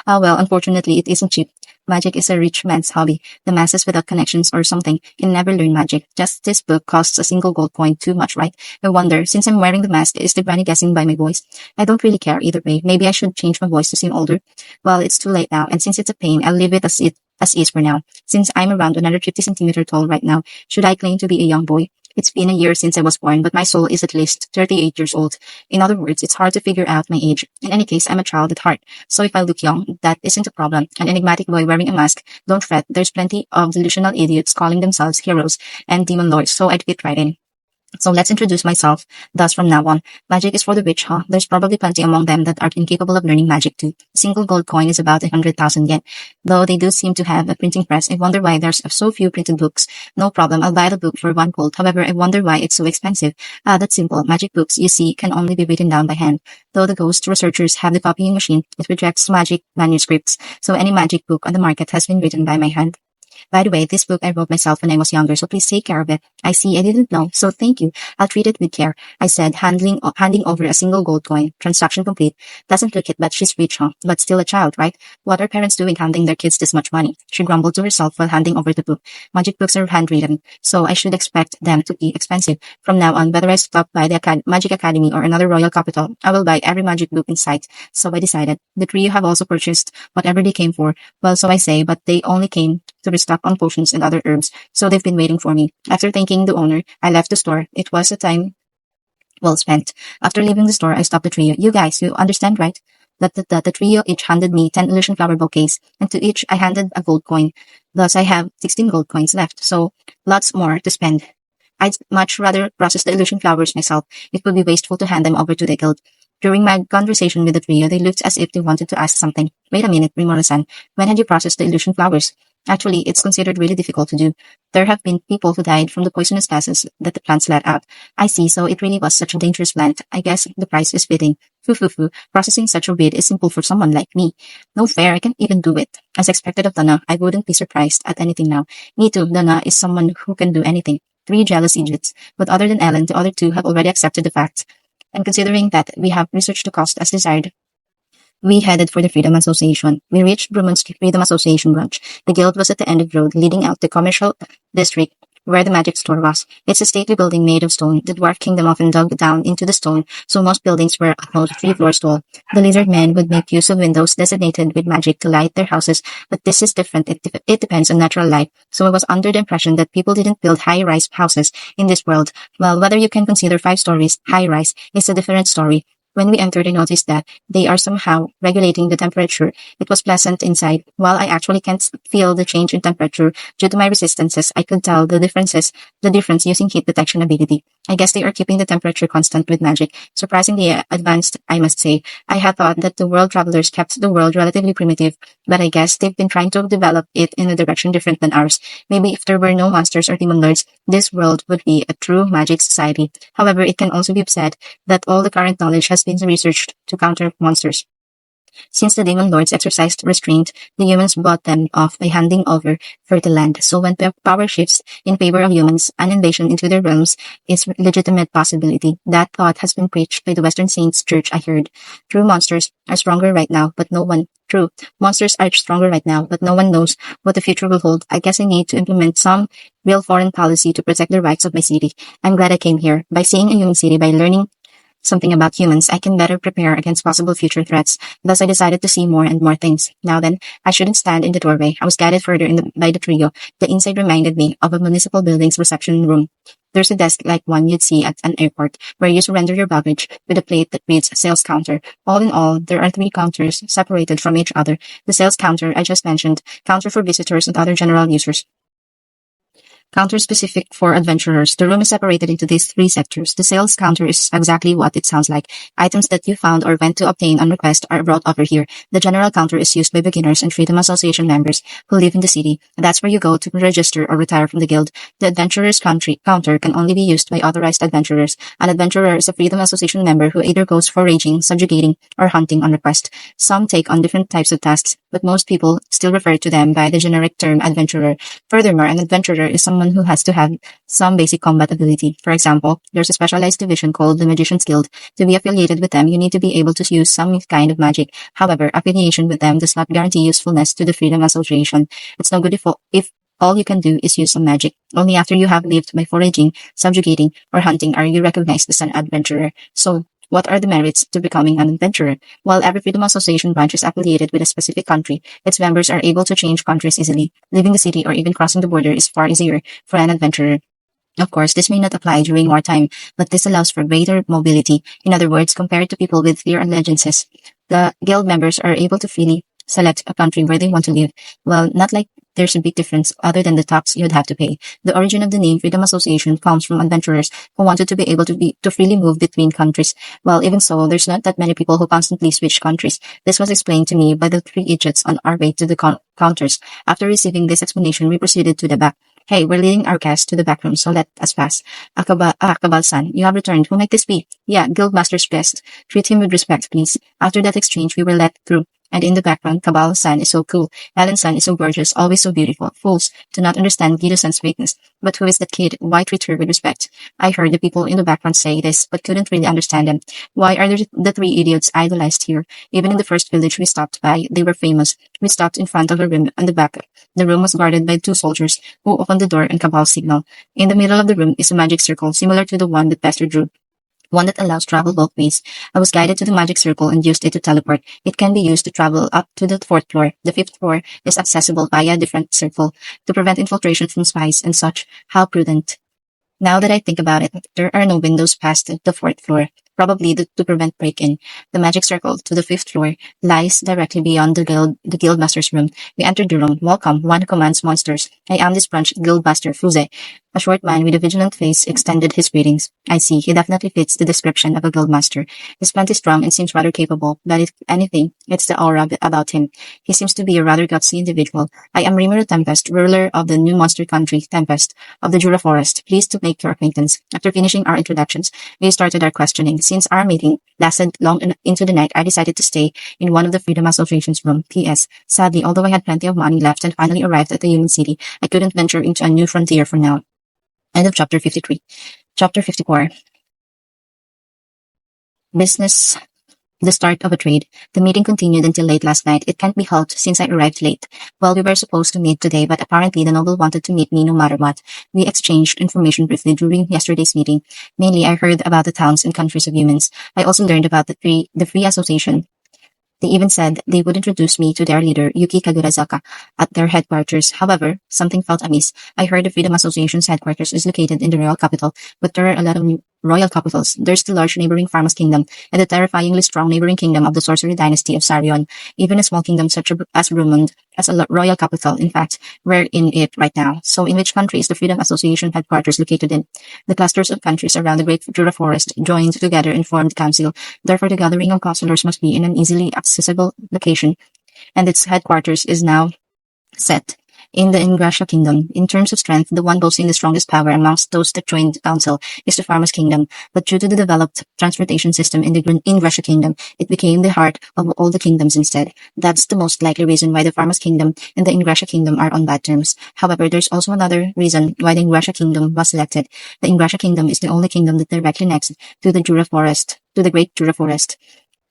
S1: Ah, well, unfortunately, it isn't cheap. Magic is a rich man's hobby. The masses without connections or something can never learn magic. Just this book costs a single gold coin too much, right? I wonder, since I'm wearing the mask, is the granny guessing by my voice? I don't really care either way. Maybe I should change my voice to seem older. Well, it's too late now, and since it's a pain, I'll leave it as is for now. Since I'm around 150 centimeter tall right now, should I claim to be a young boy? It's been a year since I was born, but my soul is at least 38 years old. In other words, it's hard to figure out my age. In any case, I'm a child at heart. So if I look young, that isn't a problem. An enigmatic boy wearing a mask, don't fret. There's plenty of delusional idiots calling themselves heroes and demon lords, so I'd fit right in. So let's introduce myself. Thus, from now on, magic is for the rich, huh? There's probably plenty among them that are incapable of learning magic too. A single gold coin is about 100,000 yen. Though they do seem to have a printing press, I wonder why there's so few printed books. No problem, I'll buy the book for 1 gold. However, I wonder why it's so expensive. Ah, that's simple. Magic books, you see, can only be written down by hand. Though the ghost researchers have the copying machine, it rejects magic manuscripts. So any magic book on the market has been written by my hand. By the way, this book I wrote myself when I was younger, so please take care of it. I see, I didn't know, so thank you. I'll treat it with care, I said, handing over a single gold coin. Transaction complete. Doesn't look it, but she's rich, huh? But still a child, right? What are parents doing handing their kids this much money? She grumbled to herself while handing over the book. Magic books are handwritten, so I should expect them to be expensive. From now on, whether I stop by the Magic Academy or another royal capital, I will buy every magic book in sight. So I decided. The trio have also purchased whatever they came for. Well, so I say, but they only came to restock on potions and other herbs, so they've been waiting for me. After thanking the owner, I left the store. It was a time well spent. After leaving the store, I stopped the trio. You guys, you understand, right? that the trio each handed me 10 illusion flower bouquets, and to each I handed a gold coin. Thus, I have 16 gold coins left, so lots more to spend. I'd much rather process the illusion flowers myself. It would be wasteful to hand them over to the guild. During my conversation with the trio, they looked as if they wanted to ask something. Wait a minute, Rimura-san. When had you processed the illusion flowers? Actually, it's considered really difficult to do. There have been people who died from the poisonous gases that the plants let out. I see, so it really was such a dangerous plant. I guess the price is fitting. Foo. Processing such a weed is simple for someone like me. No fair, I can even do it. As expected of Dana, I wouldn't be surprised at anything now. Me too, Dana is someone who can do anything. 3 jealous idiots. But other than Ellen, the other 2 have already accepted the fact. And considering that we have researched the cost as desired, we headed for the Freedom Association. We reached Brumun's Freedom Association branch. The guild was at the end of the road leading out the commercial district where the magic store was. It's a stately building made of stone. The dwarf kingdom often dug down into the stone, so most buildings were almost 3 floors tall. The lizard men would make use of windows designated with magic to light their houses, but this is different. It depends on natural light. So I was under the impression that people didn't build high-rise houses in this world. Well, whether you can consider 5 stories high-rise is a different story. When we entered, I noticed that they are somehow regulating the temperature. It was pleasant inside. While I actually can't feel the change in temperature due to my resistances, I could tell the difference using heat detection ability. I guess they are keeping the temperature constant with magic. Surprisingly advanced, I must say. I had thought that the world travelers kept the world relatively primitive, but I guess they've been trying to develop it in a direction different than ours. Maybe if there were no monsters or demon lords, this world would be a true magic society. However, it can also be said that all the current knowledge has been researched to counter monsters. Since the demon lords exercised restraint, the humans bought them off by handing over fertile land. So when power shifts in favor of humans, an invasion into their realms is a legitimate possibility. That thought has been preached by the Western Saints Church, I heard. Monsters are stronger right now, but no one knows what the future will hold. I guess I need to implement some real foreign policy to protect the rights of my city. I'm glad I came here. By seeing a human city, by learning something about humans, I can better prepare against possible future threats. Thus, I decided to see more and more things. Now then, I shouldn't stand in the doorway. I was guided further by the trio. The inside reminded me of a municipal building's reception room. There's a desk like one you'd see at an airport, where you surrender your baggage with a plate that reads sales counter. All in all, there are 3 counters separated from each other. The sales counter I just mentioned, counter for visitors and other general users. Counter specific for adventurers. The room is separated into these 3 sectors. The sales counter is exactly what it sounds like. Items that you found or went to obtain on request are brought over here. The general counter is used by beginners and Freedom Association members who live in the city. That's where you go to register or retire from the guild. The adventurers counter can only be used by authorized adventurers. An adventurer is a Freedom Association member who either goes foraging, subjugating, or hunting on request. Some take on different types of tasks, but most people still refer to them by the generic term adventurer. Furthermore, an adventurer is someone who has to have some basic combat ability. For example, there's a specialized division called the Magician's Guild. To be affiliated with them, you need to be able to use some kind of magic. However, affiliation with them does not guarantee usefulness to the Freedom Association. It's no good if all you can do is use some magic. Only after you have lived by foraging, subjugating, or hunting are you recognized as an adventurer. So, what are the merits to becoming an adventurer? While every Freedom Association branch is affiliated with a specific country, its members are able to change countries easily. Leaving the city or even crossing the border is far easier for an adventurer. Of course, this may not apply during wartime, but this allows for greater mobility. In other words, compared to people with clear allegiances, the guild members are able to freely select a country where they want to live. Well, not like there's a big difference other than the tax you'd have to pay. The origin of the name Freedom Association comes from adventurers who wanted to be able to freely move between countries. Well, even so, there's not that many people who constantly switch countries. This was explained to me by the 3 idiots on our way to the counters. After receiving this explanation, we proceeded to the back. Hey, we're leading our guest to the back room, so let us pass. Kabal-san, you have returned. Who might this be? Yeah, Guildmaster's guest. Treat him with respect, please. After that exchange, we were let through. And in the background, Kabal-san is so cool. Ellen-san is so gorgeous, always so beautiful. Fools do not understand Guido-san's weakness. But who is that kid? Why treat her with respect? I heard the people in the background say this, but couldn't really understand them. Why are the 3 idiots idolized here? Even in the first village we stopped by, they were famous. We stopped in front of a room on the back. The room was guarded by 2 soldiers, who opened the door and Kabal signal. In the middle of the room is a magic circle, similar to the one that Bester drew. One that allows travel both ways. I was guided to the magic circle and used it to teleport. It can be used to travel up to the 4th floor. The 5th floor is accessible via a different circle to prevent infiltration from spies and such. How prudent. Now that I think about it, there are no windows past the 4th floor. probably to prevent break-in. The magic circle to the fifth floor lies directly beyond the guild master's room. We entered the room. Welcome, one who commands monsters. I am this branch guild master, Fuze. A short man with a vigilant face extended his greetings. I see, he definitely fits the description of a guild master. He's plenty strong and seems rather capable, but if anything, it's the aura about him. He seems to be a rather gutsy individual. I am Rimuru Tempest, ruler of the new monster country, Tempest, of the Jura Forest. Pleased to make your acquaintance. After finishing our introductions, we started our questioning. Since our meeting lasted long into the night, I decided to stay in one of the Freedom Association's room. P.S. Sadly, although I had plenty of money left and finally arrived at the human city, I couldn't venture into a new frontier for now. End of chapter 53. Chapter 54. Business. The start of a trade. The meeting continued until late last night. It can't be helped since I arrived late. Well, we were supposed to meet today, but apparently the noble wanted to meet me no matter what. We exchanged information briefly during yesterday's meeting. Mainly, I heard about the towns and countries of humans. I also learned about the free association. They even said they would introduce me to their leader, Yuki Kagurazaka, at their headquarters. However, something felt amiss. I heard the Freedom Association's headquarters is located in the royal capital, but there are a lot of royal capitals. There's the large neighboring Pharma's kingdom, and the terrifyingly strong neighboring kingdom of the sorcery dynasty of Sarion. Even a small kingdom such as Rumund as a royal capital. In fact, we're in it right now. So in which country is the Freedom Association headquarters located in? The clusters of countries around the Great Jura Forest joined together and formed council. Therefore, the gathering of councilors must be in an easily accessible location, and its headquarters is now set in the Ingrasha Kingdom. In terms of strength, the one boasting the strongest power amongst those that joined the council is the Pharma's Kingdom, but due to the developed transportation system in the Ingrasha Kingdom, it became the heart of all the kingdoms instead. That's the most likely reason why the Pharma's Kingdom and the Ingrasha Kingdom are on bad terms. However, there's also another reason why the Ingrasha Kingdom was selected. The Ingrasha Kingdom is the only kingdom that directly connects to the Jura Forest, to the Great Jura Forest.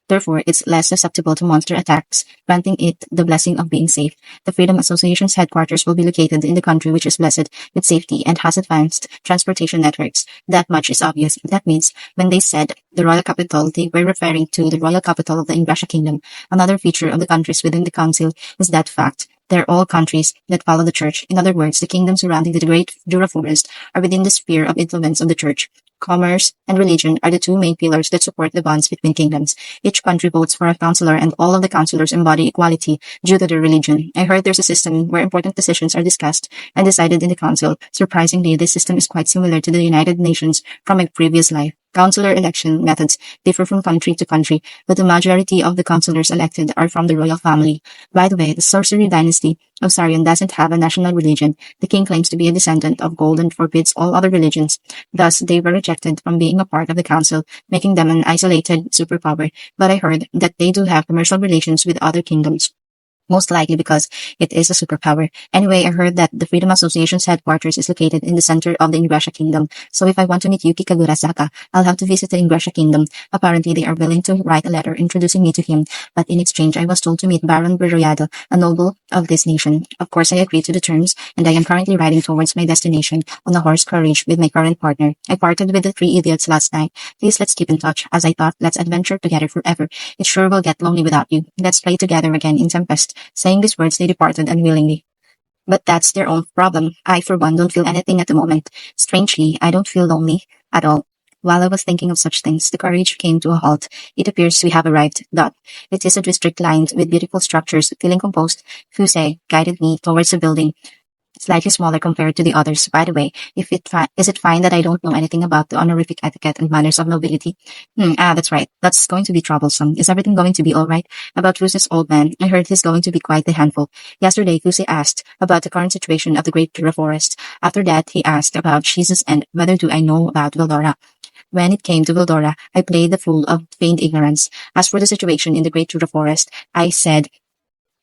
S1: Therefore, it's less susceptible to monster attacks, granting it the blessing of being safe. The Freedom Association's headquarters will be located in the country which is blessed with safety and has advanced transportation networks. That much is obvious. That means when they said the royal capital, they were referring to the royal capital of the Ingrasha Kingdom. Another feature of the countries within the council is that fact. They're all countries that follow the church. In other words, the kingdoms surrounding the Great Jura Forest are within the sphere of influence of the church. Commerce and religion are the two main pillars that support the bonds between kingdoms. Each country votes for a counselor, and all of the counselors embody equality due to their religion. I heard there's a system where important decisions are discussed and decided in the council. Surprisingly, this system is quite similar to the United Nations from my previous life. Counselor election methods differ from country to country, but the majority of the counselors elected are from the royal family. By the way, the sorcery dynasty of Sarion doesn't have a national religion. The king claims to be a descendant of gold and forbids all other religions. Thus, they were rejected from being a part of the council, making them an isolated superpower. But I heard that they do have commercial relations with other kingdoms. Most likely because it is a superpower. Anyway, I heard that the Freedom Association's headquarters is located in the center of the Ingrasha Kingdom. So if I want to meet Yuki Kagurazaka, I'll have to visit the Ingrasha Kingdom. Apparently, they are willing to write a letter introducing me to him. But in exchange, I was told to meet Baron Berroyado, a noble of this nation. Of course, I agreed to the terms, and I am currently riding towards my destination on a horse carriage with my current partner. I parted with the three idiots last night. Please, let's keep in touch. As I thought, let's adventure together forever. It sure will get lonely without you. Let's play together again in Tempest. Saying these words, they departed unwillingly. But that's their own problem. I, for one, don't feel anything at the moment. Strangely, I don't feel lonely at all. While I was thinking of such things, the carriage came to a halt. It appears we have arrived. It is a district lined with beautiful structures. Feeling composed, Fusei guided me towards the building, slightly smaller compared to the others. By the way, is it fine that I don't know anything about the honorific etiquette and manners of nobility? That's right. That's going to be troublesome. Is everything going to be all right? About Fuse's old man, I heard he's going to be quite a handful. Yesterday, Fuse asked about the current situation of the Great Jura Forest. After that, he asked about Jesus and whether do I know about Vildora. When it came to Vildora, I played the fool of feigned ignorance. As for the situation in the Great Jura Forest, I said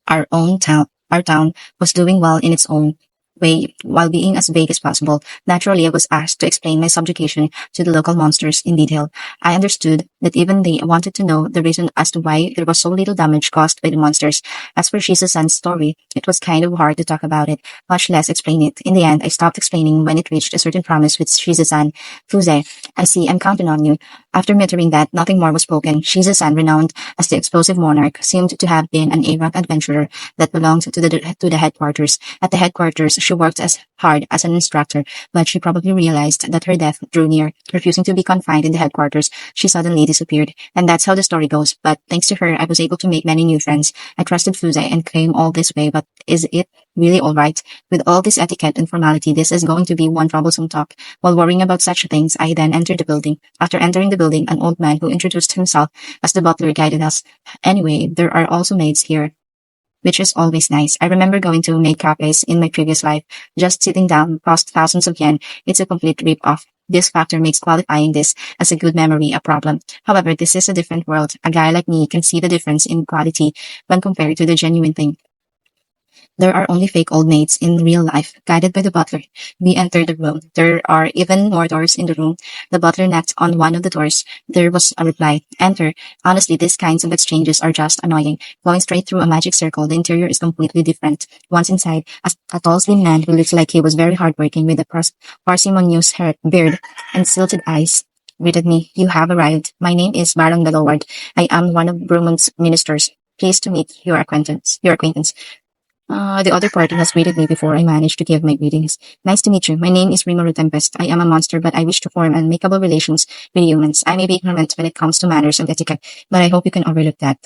S1: our town was doing well in its own way while being as vague as possible. Naturally, I was asked to explain my subjugation to the local monsters in detail. I understood that even they wanted to know the reason as to why there was so little damage caused by the monsters. As for Shizu-san's story, it was kind of hard to talk about it, much less explain it. In the end, I stopped explaining when it reached a certain promise with Shizu-san. Fuse, I see, I'm counting on you. After muttering that, nothing more was spoken. Shizu-san, renowned as the explosive monarch, seemed to have been an Arab adventurer that belonged to the headquarters. At the headquarters, she worked as hard as an instructor, but she probably realized that her death drew near. Refusing to be confined in the headquarters, she suddenly disappeared. And that's how the story goes. But thanks to her, I was able to make many new friends. I trusted Fuse and came all this way, but is it really all right? With all this etiquette and formality, this is going to be one troublesome talk. While worrying about such things, I then entered the building. After entering the building, an old man who introduced himself as the butler guided us. Anyway, there are also maids here, which is always nice. I remember going to maid cafes in my previous life. Just sitting down cost thousands of yen. It's a complete rip-off. This factor makes qualifying this as a good memory a problem. However, this is a different world. A guy like me can see the difference in quality when compared to the genuine thing. There are only fake old maids in real life, guided by the butler. We entered the room. There are even more doors in the room. The butler knocked on one of the doors. There was a reply. Enter. Honestly, these kinds of exchanges are just annoying. Going straight through a magic circle, the interior is completely different. Once inside, a tall, slim man who looks like he was very hardworking with a parsimonious beard and silted eyes greeted me. You have arrived. My name is Baron Beloward. I am one of Brumon's ministers. Pleased to meet your acquaintance. The other party has greeted me before I managed to give my greetings. Nice to meet you. My name is Rimuru Tempest. I am a monster, but I wish to form amicable relations with humans. I may be ignorant when it comes to manners and etiquette, but I hope you can overlook that.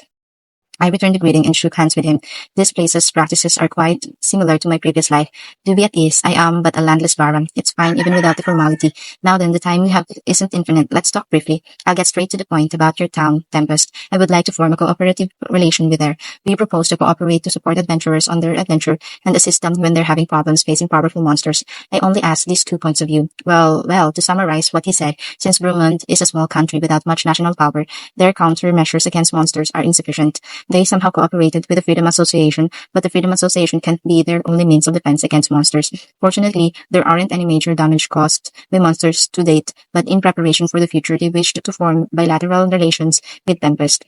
S1: I returned the greeting and shook hands with him. This place's practices are quite similar to my previous life. To be at ease, I am but a landless baron. It's fine even without the formality. Now then, the time we have isn't infinite. Let's talk briefly. I'll get straight to the point about your town, Tempest. I would like to form a cooperative relation with her. We propose to cooperate to support adventurers on their adventure and assist them when they're having problems facing powerful monsters. I only ask these 2 points of view. Well, to summarize what he said, since Brumond is a small country without much national power, their countermeasures against monsters are insufficient. They somehow cooperated with the Freedom Association, but the Freedom Association can't be their only means of defense against monsters. Fortunately, there aren't any major damage caused by monsters to date, but in preparation for the future, they wished to form bilateral relations with Tempest.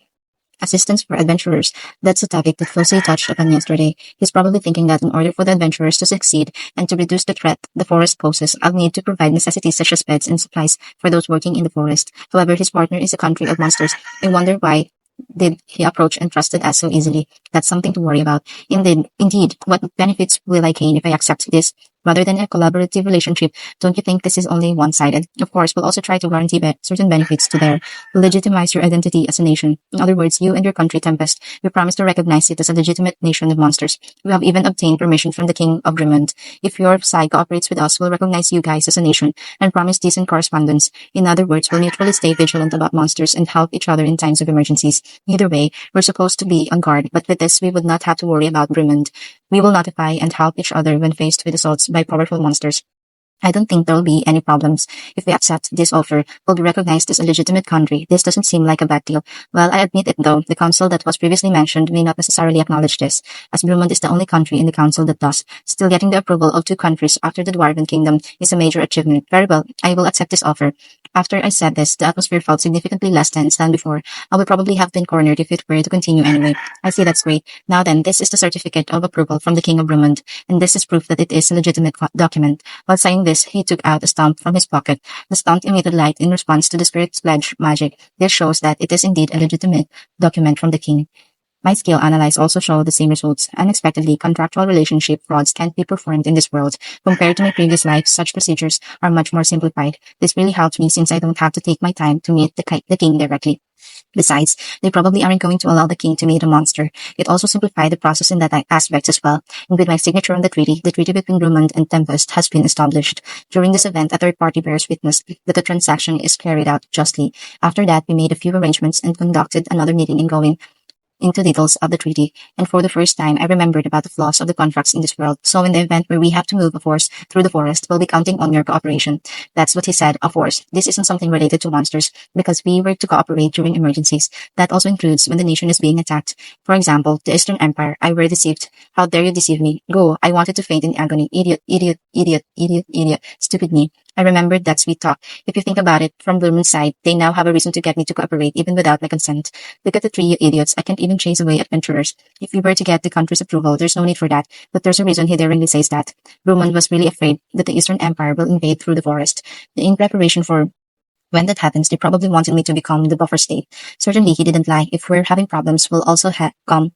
S1: Assistance for adventurers. That's a topic that Fosey touched upon yesterday. He's probably thinking that in order for the adventurers to succeed and to reduce the threat the forest poses, I'll need to provide necessities such as beds and supplies for those working in the forest. However, his partner is a country of monsters. I wonder why did he approach and trusted us so easily? That's something to worry about. Indeed, what benefits will I gain if I accept this rather than a collaborative relationship? Don't you think this is only one-sided? Of course, we'll also try to guarantee certain benefits to there. Legitimize your identity as a nation. In other words, you and your country, Tempest, we promise to recognize it as a legitimate nation of monsters. We have even obtained permission from the King of Grimond. If your side cooperates with us, we'll recognize you guys as a nation and promise decent correspondence. In other words, we'll mutually stay vigilant about monsters and help each other in times of emergencies. Either way, we're supposed to be on guard, but with this, we would not have to worry about Grimond. We will notify and help each other when faced with assaults by powerful monsters. I don't think there will be any problems. If we accept this offer, we'll be recognized as a legitimate country. This doesn't seem like a bad deal. Well, I admit it though. The council that was previously mentioned may not necessarily acknowledge this, as Brumond is the only country in the council that does. Still, getting the approval of 2 countries after the Dwarven Kingdom is a major achievement. Very well, I will accept this offer. After I said this, the atmosphere felt significantly less tense than before. I would probably have been cornered if it were to continue anyway. I see, that's great. Now then, this is the certificate of approval from the King of Brumond, and this is proof that it is a legitimate document. While saying this, he took out a stamp from his pocket. The stamp emitted light in response to the spirit's pledge magic. This shows that it is indeed a legitimate document from the king. My skill analyze also show the same results. Unexpectedly, contractual relationship frauds can't be performed in this world. Compared to my previous life, such procedures are much more simplified. This really helped me since I don't have to take my time to meet the king directly. Besides, they probably aren't going to allow the king to meet a monster. It also simplified the process in that aspect as well. And with my signature on the treaty between Brumond and Tempest has been established. During this event, a third party bears witness that the transaction is carried out justly. After that, we made a few arrangements and conducted another meeting in going into details of the treaty, and for the first time, I remembered about the flaws of the contracts in this world. So in the event where we have to move a force through the forest, we'll be counting on your cooperation. That's what he said, a force. This isn't something related to monsters, because we were to cooperate during emergencies. That also includes when the nation is being attacked. For example, the Eastern Empire, I were deceived. How dare you deceive me? Go, I wanted to faint in agony. Idiot, idiot, idiot, idiot, idiot. Stupid me. I remembered that sweet talk. If you think about it, from Blumen's side, they now have a reason to get me to cooperate even without my consent. Look at the 3 you idiots. I can't even chase away adventurers. If we were to get the country's approval, there's no need for that. But there's a reason he daringly says that. Blumen was really afraid that the Eastern Empire will invade through the forest. In preparation for When that happens, they probably wanted me to become the buffer state. Certainly, he didn't lie. If we're having problems, he'll also come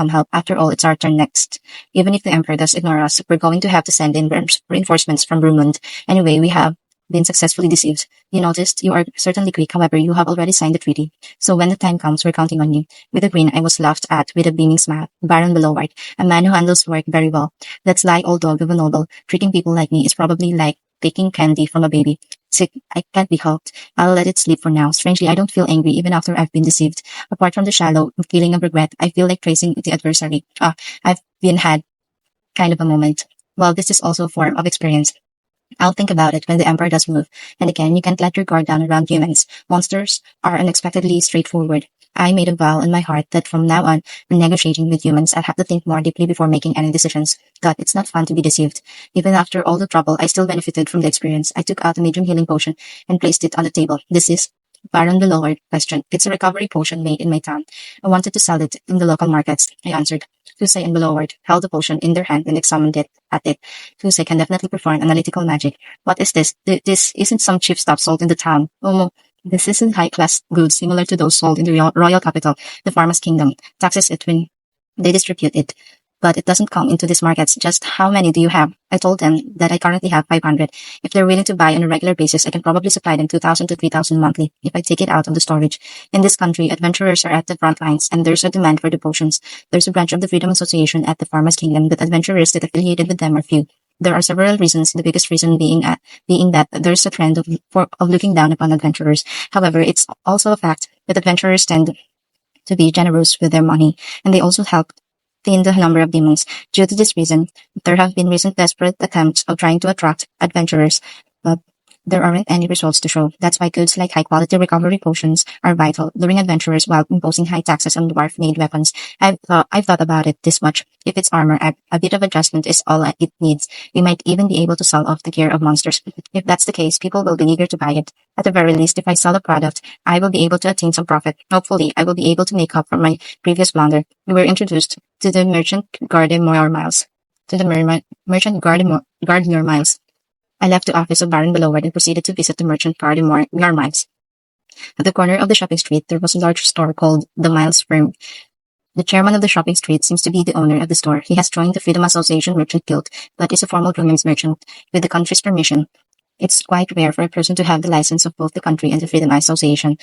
S1: help. After all, it's our turn next. Even if the Emperor does ignore us, we're going to have to send in reinforcements from Brumund. Anyway, we have been successfully deceived. You noticed? You are certainly quick. However, you have already signed the treaty. So when the time comes, we're counting on you. With a grin, I was laughed at with a beaming smile. Baron Belowart, a man who handles work very well. That sly old dog of a noble, treating people like me is probably like taking candy from a baby. Sick, I can't be helped. I'll let it sleep for now. Strangely, I don't feel angry even after I've been deceived. Apart from the shallow feeling of regret, I feel like praising the adversary. I've been had kind of a moment. Well, this is also a form of experience. I'll think about it when the Emperor does move. And again, you can't let your guard down around humans. Monsters are unexpectedly straightforward. I made a vow in my heart that from now on, when negotiating with humans, I'd have to think more deeply before making any decisions. God, it's not fun to be deceived. Even after all the trouble, I still benefited from the experience. I took out a medium healing potion and placed it on the table. This is Baron Beloward question. It's a recovery potion made in my town. I wanted to sell it in the local markets. I answered. Tensei and Beloward held the potion in their hand and examined it at it. Tensei can definitely perform analytical magic. What is this? This isn't some cheap stuff sold in the town. Oh, this isn't high-class goods similar to those sold in the royal capital, the Pharma's kingdom. Taxes it when they distribute it. But it doesn't come into these markets. Just how many do you have? I told them that I currently have 500. If they're willing to buy on a regular basis, I can probably supply them 2,000 to 3,000 monthly if I take it out of the storage. In this country, adventurers are at the front lines, and there's a demand for the potions. There's a branch of the Freedom Association at the Pharma's Kingdom, but adventurers that affiliated with them are few. There are several reasons, the biggest reason being that there's a trend of looking down upon adventurers. However, it's also a fact that adventurers tend to be generous with their money, and they also help thin the number of demons. Due to this reason, there have been recent desperate attempts of trying to attract adventurers, but there aren't any results to show. That's why goods like high-quality recovery potions are vital, luring adventurers while imposing high taxes on dwarf-made weapons. I've thought about it this much. If it's armor, a bit of adjustment is all it needs. We might even be able to sell off the gear of monsters. If that's the case, people will be eager to buy it. At the very least, if I sell a product, I will be able to attain some profit. Hopefully, I will be able to make up for my previous blunder. We were introduced to the merchant Gardemore Miles. Gardemore Miles. I left the office of Baron Beloward and proceeded to visit the merchant Gardemore Miles. At the corner of the shopping street, there was a large store called the Miles Firm. The chairman of the shopping street seems to be the owner of the store. He has joined the Freedom Association Merchant Guild, but is a formal women's merchant with the country's permission. It's quite rare for a person to have the license of both the country and the Freedom Association.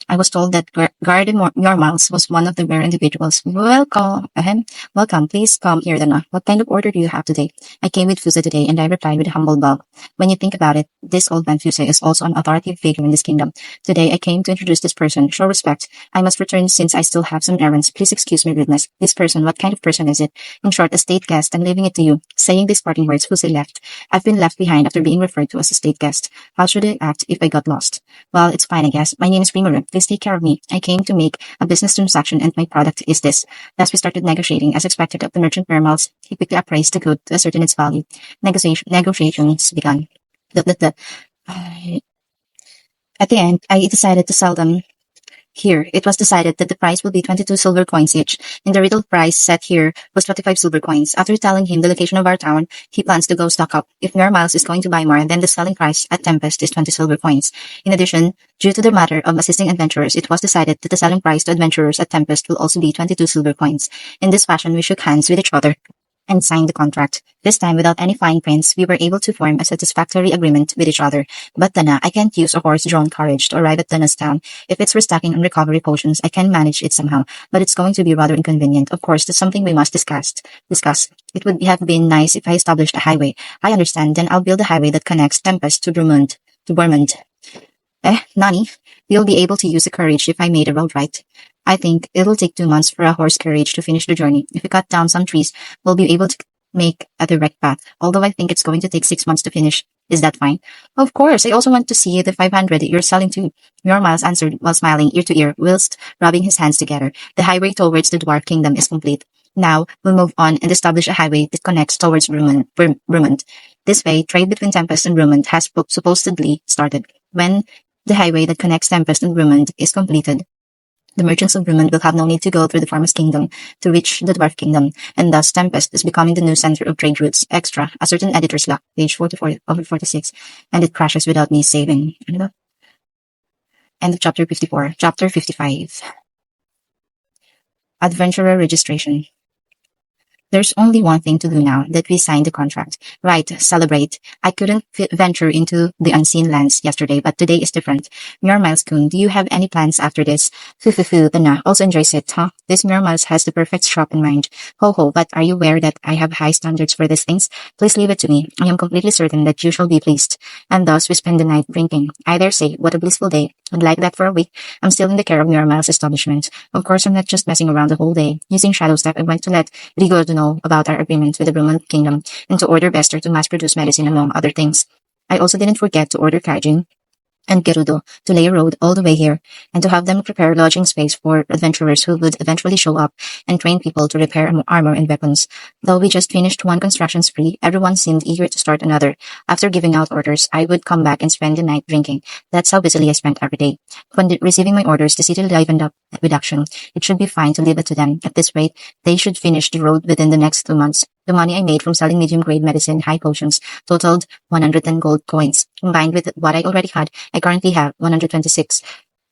S1: I was told that Gardemore Miles was one of the rare individuals. Welcome. Please come here, Dana. What kind of order do you have today? I came with Fuse today, and I replied with a humble bow. When you think about it, this old man Fuse is also an authoritative figure in this kingdom. Today, I came to introduce this person. Show respect. I must return since I still have some errands. Please excuse my rudeness. This person, what kind of person is it? In short, a state guest. I'm leaving it to you. Saying these parting words, Fuse left. I've been left behind after being referred to as a state guest. How should I act if I got lost? Well, it's fine, I guess. My name is Rimuru. Please take care of me. I came to make a business transaction and my product is this. Thus we started negotiating as expected of the merchant Miles. He quickly appraised the good to ascertain its value. Negotiations began. At the end, I decided to sell them. Here, it was decided that the price will be 22 silver coins each, and the retail price set here was 25 silver coins. After telling him the location of our town, he plans to go stock up. If Miles is going to buy more, then the selling price at Tempest is 20 silver coins. In addition, due to the matter of assisting adventurers, it was decided that the selling price to adventurers at Tempest will also be 22 silver coins. In this fashion, we shook hands with each other and signed the contract. This time, without any fine prints, we were able to form a satisfactory agreement with each other. But Dana, I can't use a horse-drawn carriage to arrive at Dana's town. If it's restocking on recovery potions, I can manage it somehow, but it's going to be rather inconvenient. Of course, that's something we must discuss. It would have been nice if I established a highway. I understand, then I'll build a highway that connects Tempest to Brumund. Nani, you'll be able to use a carriage if I made a road right. I think it'll take 2 months for a horse carriage to finish the journey. If we cut down some trees, we'll be able to make a direct path. Although I think it's going to take 6 months to finish. Is that fine? Of course, I also want to see the 500 you're selling too. Miles answered while smiling ear to ear, whilst rubbing his hands together. The highway towards the Dwarf Kingdom is complete. Now, we'll move on and establish a highway that connects towards Brumund. This way, trade between Tempest and Brumund has supposedly started. When the highway that connects Tempest and Brumund is completed, the merchants of Brumund will have no need to go through the Farmer's Kingdom to reach the Dwarf Kingdom, and thus Tempest is becoming the new center of trade routes. Extra, a certain editor's luck, page 44 over 46, and it crashes without me saving. End of chapter 54. Chapter 55. Adventurer registration. There's only one thing to do now that we signed the contract. Right, celebrate. I couldn't venture into the unseen lands yesterday, but today is different. Muir Miles Kun, do you have any plans after this? Fu, Tana also enjoys it, huh? This Muir Miles has the perfect shop in mind. Ho ho, but are you aware that I have high standards for these things? Please leave it to me. I am completely certain that you shall be pleased. And thus we spend the night drinking. I dare say, what a blissful day. I'd like that for a week. I'm still in the care of Muir Miles' establishment. Of course, I'm not just messing around the whole day. Using Shadow Step, I went to let Rigo know about our agreement with the Brahman Kingdom and to order Bester to mass-produce medicine among other things. I also didn't forget to order Kaijin and Gerudo to lay a road all the way here and to have them prepare lodging space for adventurers who would eventually show up and train people to repair armor and weapons. Though we just finished one construction spree, everyone seemed eager to start another. After giving out orders, I would come back and spend the night drinking. That's how busily I spent every day. When receiving my orders, the city livened up with action. It should be fine to leave it to them. At this rate, they should finish the road within the next 2 months. The money I made from selling medium-grade medicine, high potions, totaled 110 gold coins. Combined with what I already had, I currently have 126.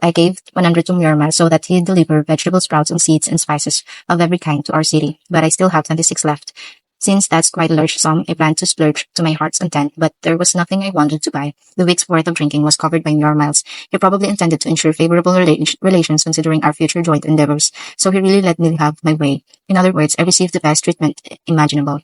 S1: I gave 100 to Myanmar so that he'd deliver vegetable sprouts and seeds and spices of every kind to our city, but I still have 26 left. Since that's quite a large sum, I planned to splurge to my heart's content, but there was nothing I wanted to buy. The week's worth of drinking was covered by Muir Miles. He probably intended to ensure favorable relations considering our future joint endeavors, so he really let me have my way. In other words, I received the best treatment imaginable.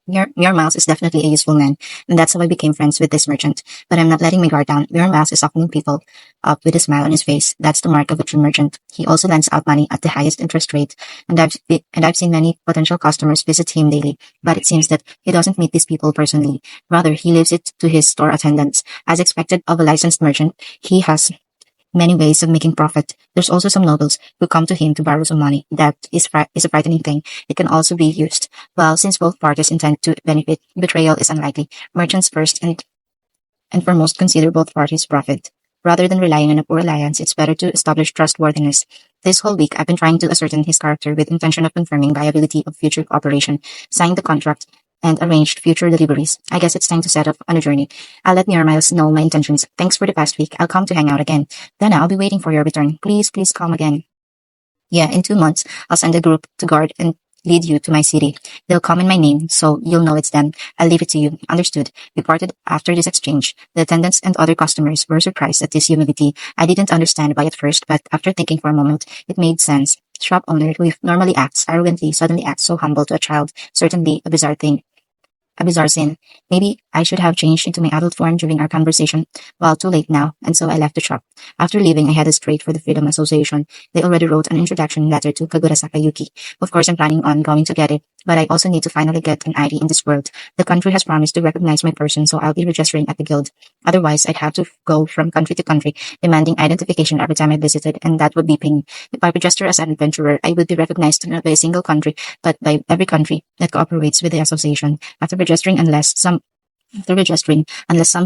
S1: Muir Miles is definitely a useful man, and that's how I became friends with this merchant. But I'm not letting my guard down. Muir Miles is softening people up with a smile on his face. That's the mark of a true merchant. He also lends out money at the highest interest rate, and I've seen many potential customers visit him daily. But it seems that he doesn't meet these people personally. Rather, he leaves it to his store attendants. As expected of a licensed merchant, he has many ways of making profit. There's also some nobles who come to him to borrow some money. That is a frightening thing. It can also be used. Well, since both parties intend to benefit, betrayal is unlikely. Merchants first and foremost consider both parties' profit. Rather than relying on a poor alliance, it's better to establish trustworthiness. This whole week, I've been trying to ascertain his character with intention of confirming viability of future cooperation, signed the contract, and arranged future deliveries. I guess it's time to set off on a journey. I'll let Muir Miles know my intentions. Thanks for the past week. I'll come to hang out again. Then I'll be waiting for your return. Please come again. Yeah, in 2 months, I'll send a group to guard and lead you to my city. They'll come in my name, so you'll know it's them. I'll leave it to you. Understood. We parted after this exchange. The attendants and other customers were surprised at this humility. I didn't understand why at first, but after thinking for a moment, it made sense. Shop owner who normally acts arrogantly suddenly acts so humble to a child. Certainly a bizarre thing. A bizarre sin. Maybe I should have changed into my adult form during our conversation. Well, too late now, and so I left the shop. After leaving, I headed straight for the Freedom Association. They already wrote an introduction letter to Kagura Sakayuki. Of course, I'm planning on going to get it, but I also need to finally get an ID in this world. The country has promised to recognize my person, so I'll be registering at the guild. Otherwise, I'd have to go from country to country, demanding identification every time I visited, and that would be pain. If I register as an adventurer, I would be recognized not by a single country, but by every country that cooperates with the association. After registering, unless some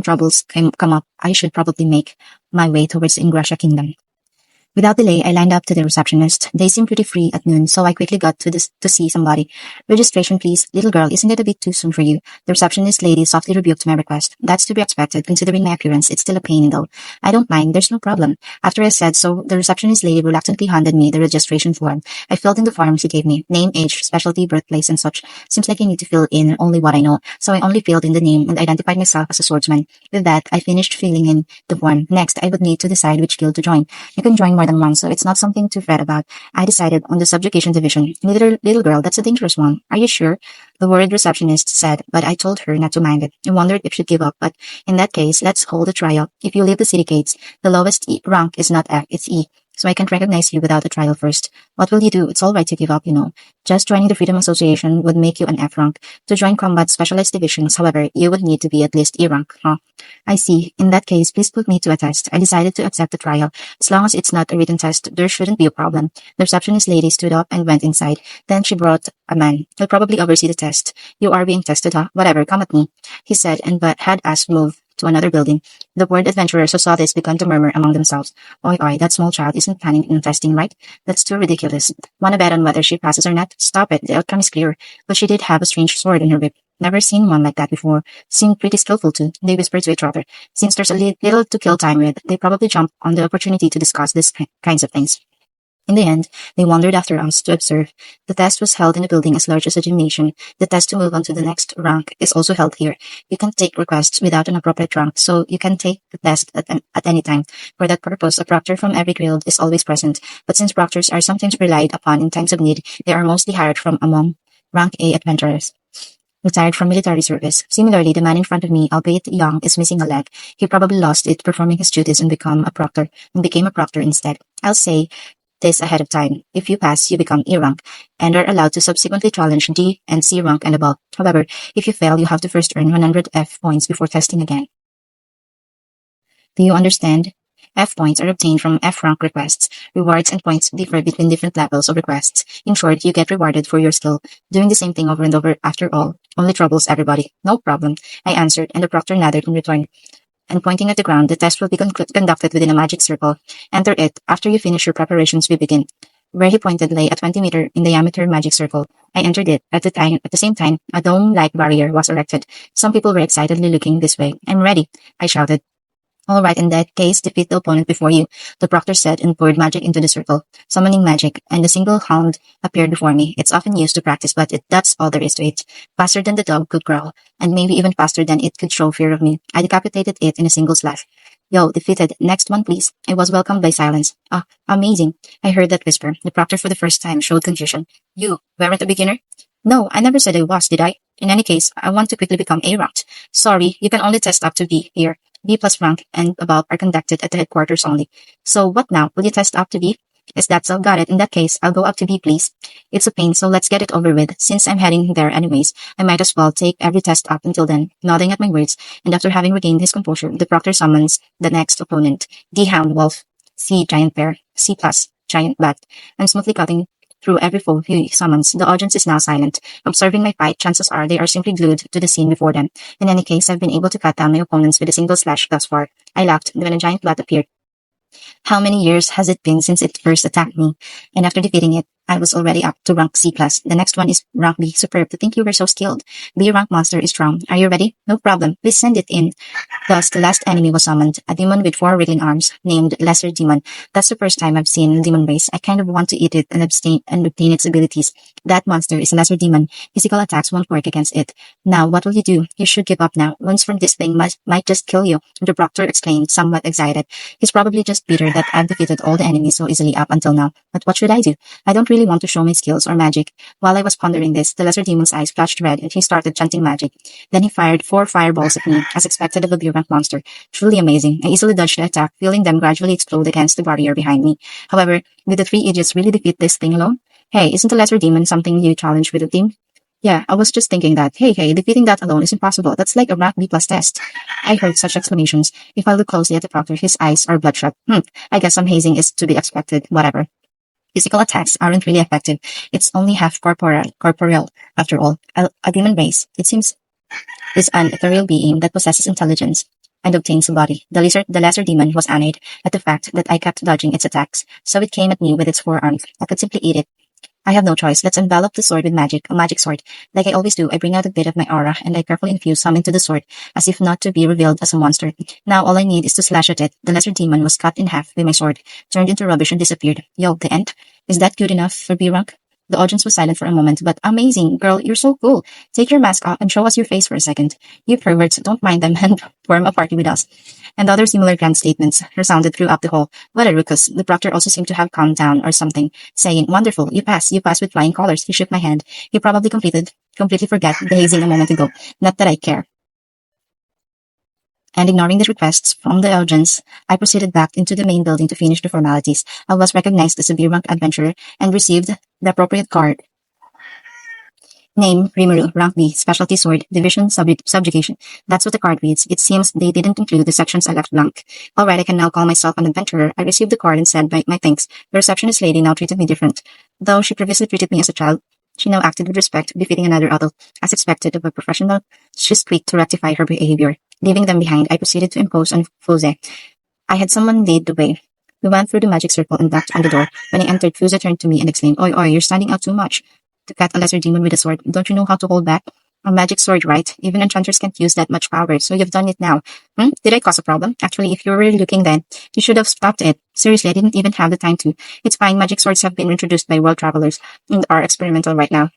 S1: troubles come up, I should probably make my way towards the Ingrasha Kingdom. Without delay, I lined up to the receptionist. They seemed pretty free at noon, so I quickly got to see somebody. Registration, please. Little girl, isn't it a bit too soon for you? The receptionist lady softly rebuked my request. That's to be expected, considering my appearance. It's still a pain, though. I don't mind. There's no problem. After I said so, the receptionist lady reluctantly handed me the registration form. I filled in the form she gave me. Name, age, specialty, birthplace, and such. Seems like I need to fill in only what I know, so I only filled in the name and identified myself as a swordsman. With that, I finished filling in the form. Next, I would need to decide which guild to join. You can join more than one, so it's not something to fret about. I decided on the subjugation division. Little girl, that's a dangerous one. Are you sure? The worried receptionist said, but I told her not to mind it. I wondered if she'd give up, but in that case, let's hold a trial. If you leave the city gates, the lowest rank is not F, it's E. So I can't recognize you without a trial first. What will you do? It's all right to give up, you know. Just joining the Freedom Association would make you an F rank. To join combat specialized divisions, however, you would need to be at least E rank, huh? I see. In that case, please put me to a test. I decided to accept the trial. As long as it's not a written test, there shouldn't be a problem. The receptionist lady stood up and went inside. Then she brought a man. He'll probably oversee the test. You are being tested, huh? Whatever, come at me, he said, and but had us move to another building. The bored adventurers who saw this began to murmur among themselves. Oi, that small child isn't planning on testing, right? That's too ridiculous. Wanna bet on whether she passes or not? Stop it, the outcome is clear. But she did have a strange sword in her whip. Never seen one like that before. Seemed pretty skillful too, they whispered to each other. Since there's a little to kill time with, they probably jump on the opportunity to discuss these kinds of things. In the end, they wandered after us to observe. The test was held in a building as large as a gymnasium. The test to move on to the next rank is also held here. You can take requests without an appropriate rank, so you can take the test at any time. For that purpose, a proctor from every guild is always present. But since proctors are sometimes relied upon in times of need, they are mostly hired from among rank A adventurers retired from military service. Similarly, the man in front of me, albeit young, is missing a leg. He probably lost it performing his duties and became a proctor instead. I'll say this ahead of time. If you pass, you become A rank, and are allowed to subsequently challenge D and C rank and above. However, if you fail, you have to first earn 100 F points before testing again. Do you understand? F points are obtained from F rank requests. Rewards and points differ between different levels of requests. In short, you get rewarded for your skill. Doing the same thing over and over, after all, only troubles everybody. No problem, I answered, and the proctor nodded in return. And pointing at the ground, the test will be conducted within a magic circle. Enter it. After you finish your preparations, we begin. Where he pointed lay a 20-meter in diameter magic circle. I entered it. At the same time, a dome-like barrier was erected. Some people were excitedly looking this way. I'm ready, I shouted. All right, in that case, defeat the opponent before you, the proctor said and poured magic into the circle, summoning magic, and a single hound appeared before me. It's often used to practice, but that's all there is to it. Faster than the dog could growl, and maybe even faster than it could show fear of me. I decapitated it in a single slash. Yo, defeated. Next one, please. I was welcomed by silence. Ah, amazing. I heard that whisper. The proctor for the first time showed confusion. You weren't a beginner? No, I never said I was, did I? In any case, I want to quickly become A ranked. Sorry, you can only test up to B here. B plus rank and above are conducted at the headquarters only. So what now? Will you test up to B? Is that so? Got it. In that case, I'll go up to B, please. It's a pain, so let's get it over with. Since I'm heading there anyways, I might as well take every test up until then. Nodding at my words, and after having regained his composure, the proctor summons the next opponent. D hound wolf, C giant bear, C plus giant bat, and smoothly cutting through every foe he summons. The audience is now silent. Observing my fight, chances are they are simply glued to the scene before them. In any case, I've been able to cut down my opponents with a single slash thus far. I laughed when a giant bat appeared. How many years has it been since it first attacked me? And after defeating it, I was already up to rank C+. The next one is rank B. Superb. To think you were so skilled. B rank monster is strong. Are you ready? No problem. Please send it in. Thus, the last enemy was summoned. A demon with 4 wriggling arms, named Lesser Demon. That's the first time I've seen demon race. I kind of want to eat it and obtain its abilities. That monster is a lesser demon. Physical attacks won't work against it. Now, what will you do? You should give up now. Wounds from this thing might just kill you. The proctor exclaimed, somewhat excited. He's probably just bitter that I've defeated all the enemies so easily up until now. But what should I do? I don't really want to show my skills or magic. While I was pondering this, the lesser demon's eyes flashed red and he started chanting magic. Then he fired 4 fireballs at me, as expected of a B-rank monster. Truly amazing. I easily dodged the attack, feeling them gradually explode against the barrier behind me. However, did the 3 idiots really defeat this thing alone? Hey, isn't the lesser demon something you challenge with a team? Yeah, I was just thinking that. Hey, defeating that alone is impossible. That's like a rank B+ test. I heard such exclamations. If I look closely at the proctor, his eyes are bloodshot. I guess some hazing is to be expected. Whatever. Physical attacks aren't really effective. It's only half corporeal, after all. A demon race, it seems, is an ethereal being that possesses intelligence and obtains a body. The lesser demon was annoyed at the fact that I kept dodging its attacks, so it came at me with its 4 arms. I could simply eat it. I have no choice. Let's envelop the sword with magic, a magic sword. Like I always do, I bring out a bit of my aura and I carefully infuse some into the sword, as if not to be revealed as a monster. Now all I need is to slash at it. The lesser demon was cut in half with my sword, turned into rubbish and disappeared. Yo, the end? Is that good enough for B-rank? The audience was silent for a moment, but amazing. Girl, you're so cool. Take your mask off and show us your face for a second. You perverts, don't mind them and form a party with us. And other similar grand statements resounded throughout the hall. What a ruckus. The proctor also seemed to have calmed down or something, saying, wonderful, you pass with flying colors. He shook my hand. He probably completely forgot the hazing a moment ago. Not that I care. And ignoring the requests from the audience, I proceeded back into the main building to finish the formalities. I was recognized as a B-rank adventurer and received the appropriate card. Name, Rimuru, rank B, specialty sword, division, subjugation. That's what the card reads. It seems they didn't include the sections I left blank. Alright, I can now call myself an adventurer. I received the card and said my thanks. The receptionist lady now treated me different. Though she previously treated me as a child, she now acted with respect, befitting another adult. As expected of a professional, she's quick to rectify her behavior. Leaving them behind, I proceeded to impose on Fuse. I had someone lead the way. We went through the magic circle and knocked on the door. When I entered, Fuse turned to me and exclaimed, Oi, you're standing out too much. To cut a lesser demon with a sword, don't you know how to hold back? A magic sword, right? Even enchanters can't use that much power, so you've done it now. Did I cause a problem? Actually, if you were really looking then, you should have stopped it. Seriously, I didn't even have the time to. It's fine, magic swords have been introduced by world travelers and are experimental right now.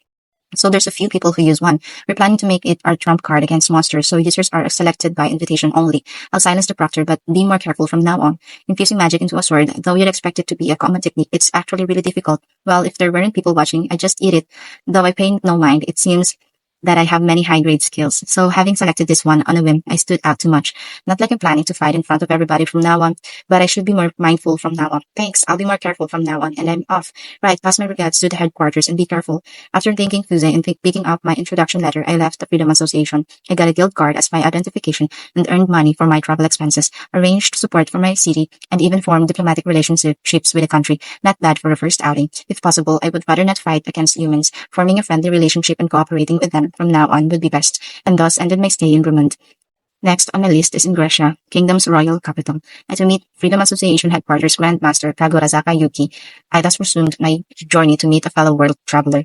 S1: So there's a few people who use one. We're planning to make it our trump card against monsters, so users are selected by invitation only. I'll silence the proctor, but be more careful from now on. Infusing magic into a sword, though you'd expect it to be a common technique, it's actually really difficult. Well, if there weren't people watching, I'd just eat it. Though I pay no mind, it seems that I have many high-grade skills. So having selected this one on a whim, I stood out too much. Not like I'm planning to fight in front of everybody from now on, but I should be more mindful from now on. Thanks, I'll be more careful from now on, and I'm off. Right, pass my regards to the headquarters and be careful. After thanking Fuse and picking up my introduction letter, I left the Freedom Association. I got a guild card as my identification and earned money for my travel expenses, arranged support for my city, and even formed diplomatic relationships with the country. Not bad for a first outing. If possible, I would rather not fight against humans. Forming a friendly relationship and cooperating with them from now on would be best, and thus ended my stay in Vermont. Next on my list is Ingrescia, Kingdom's royal capital. And to meet Freedom Association headquarters Grandmaster Kagorazaka Yuki, I thus resumed my journey to meet a fellow world traveler.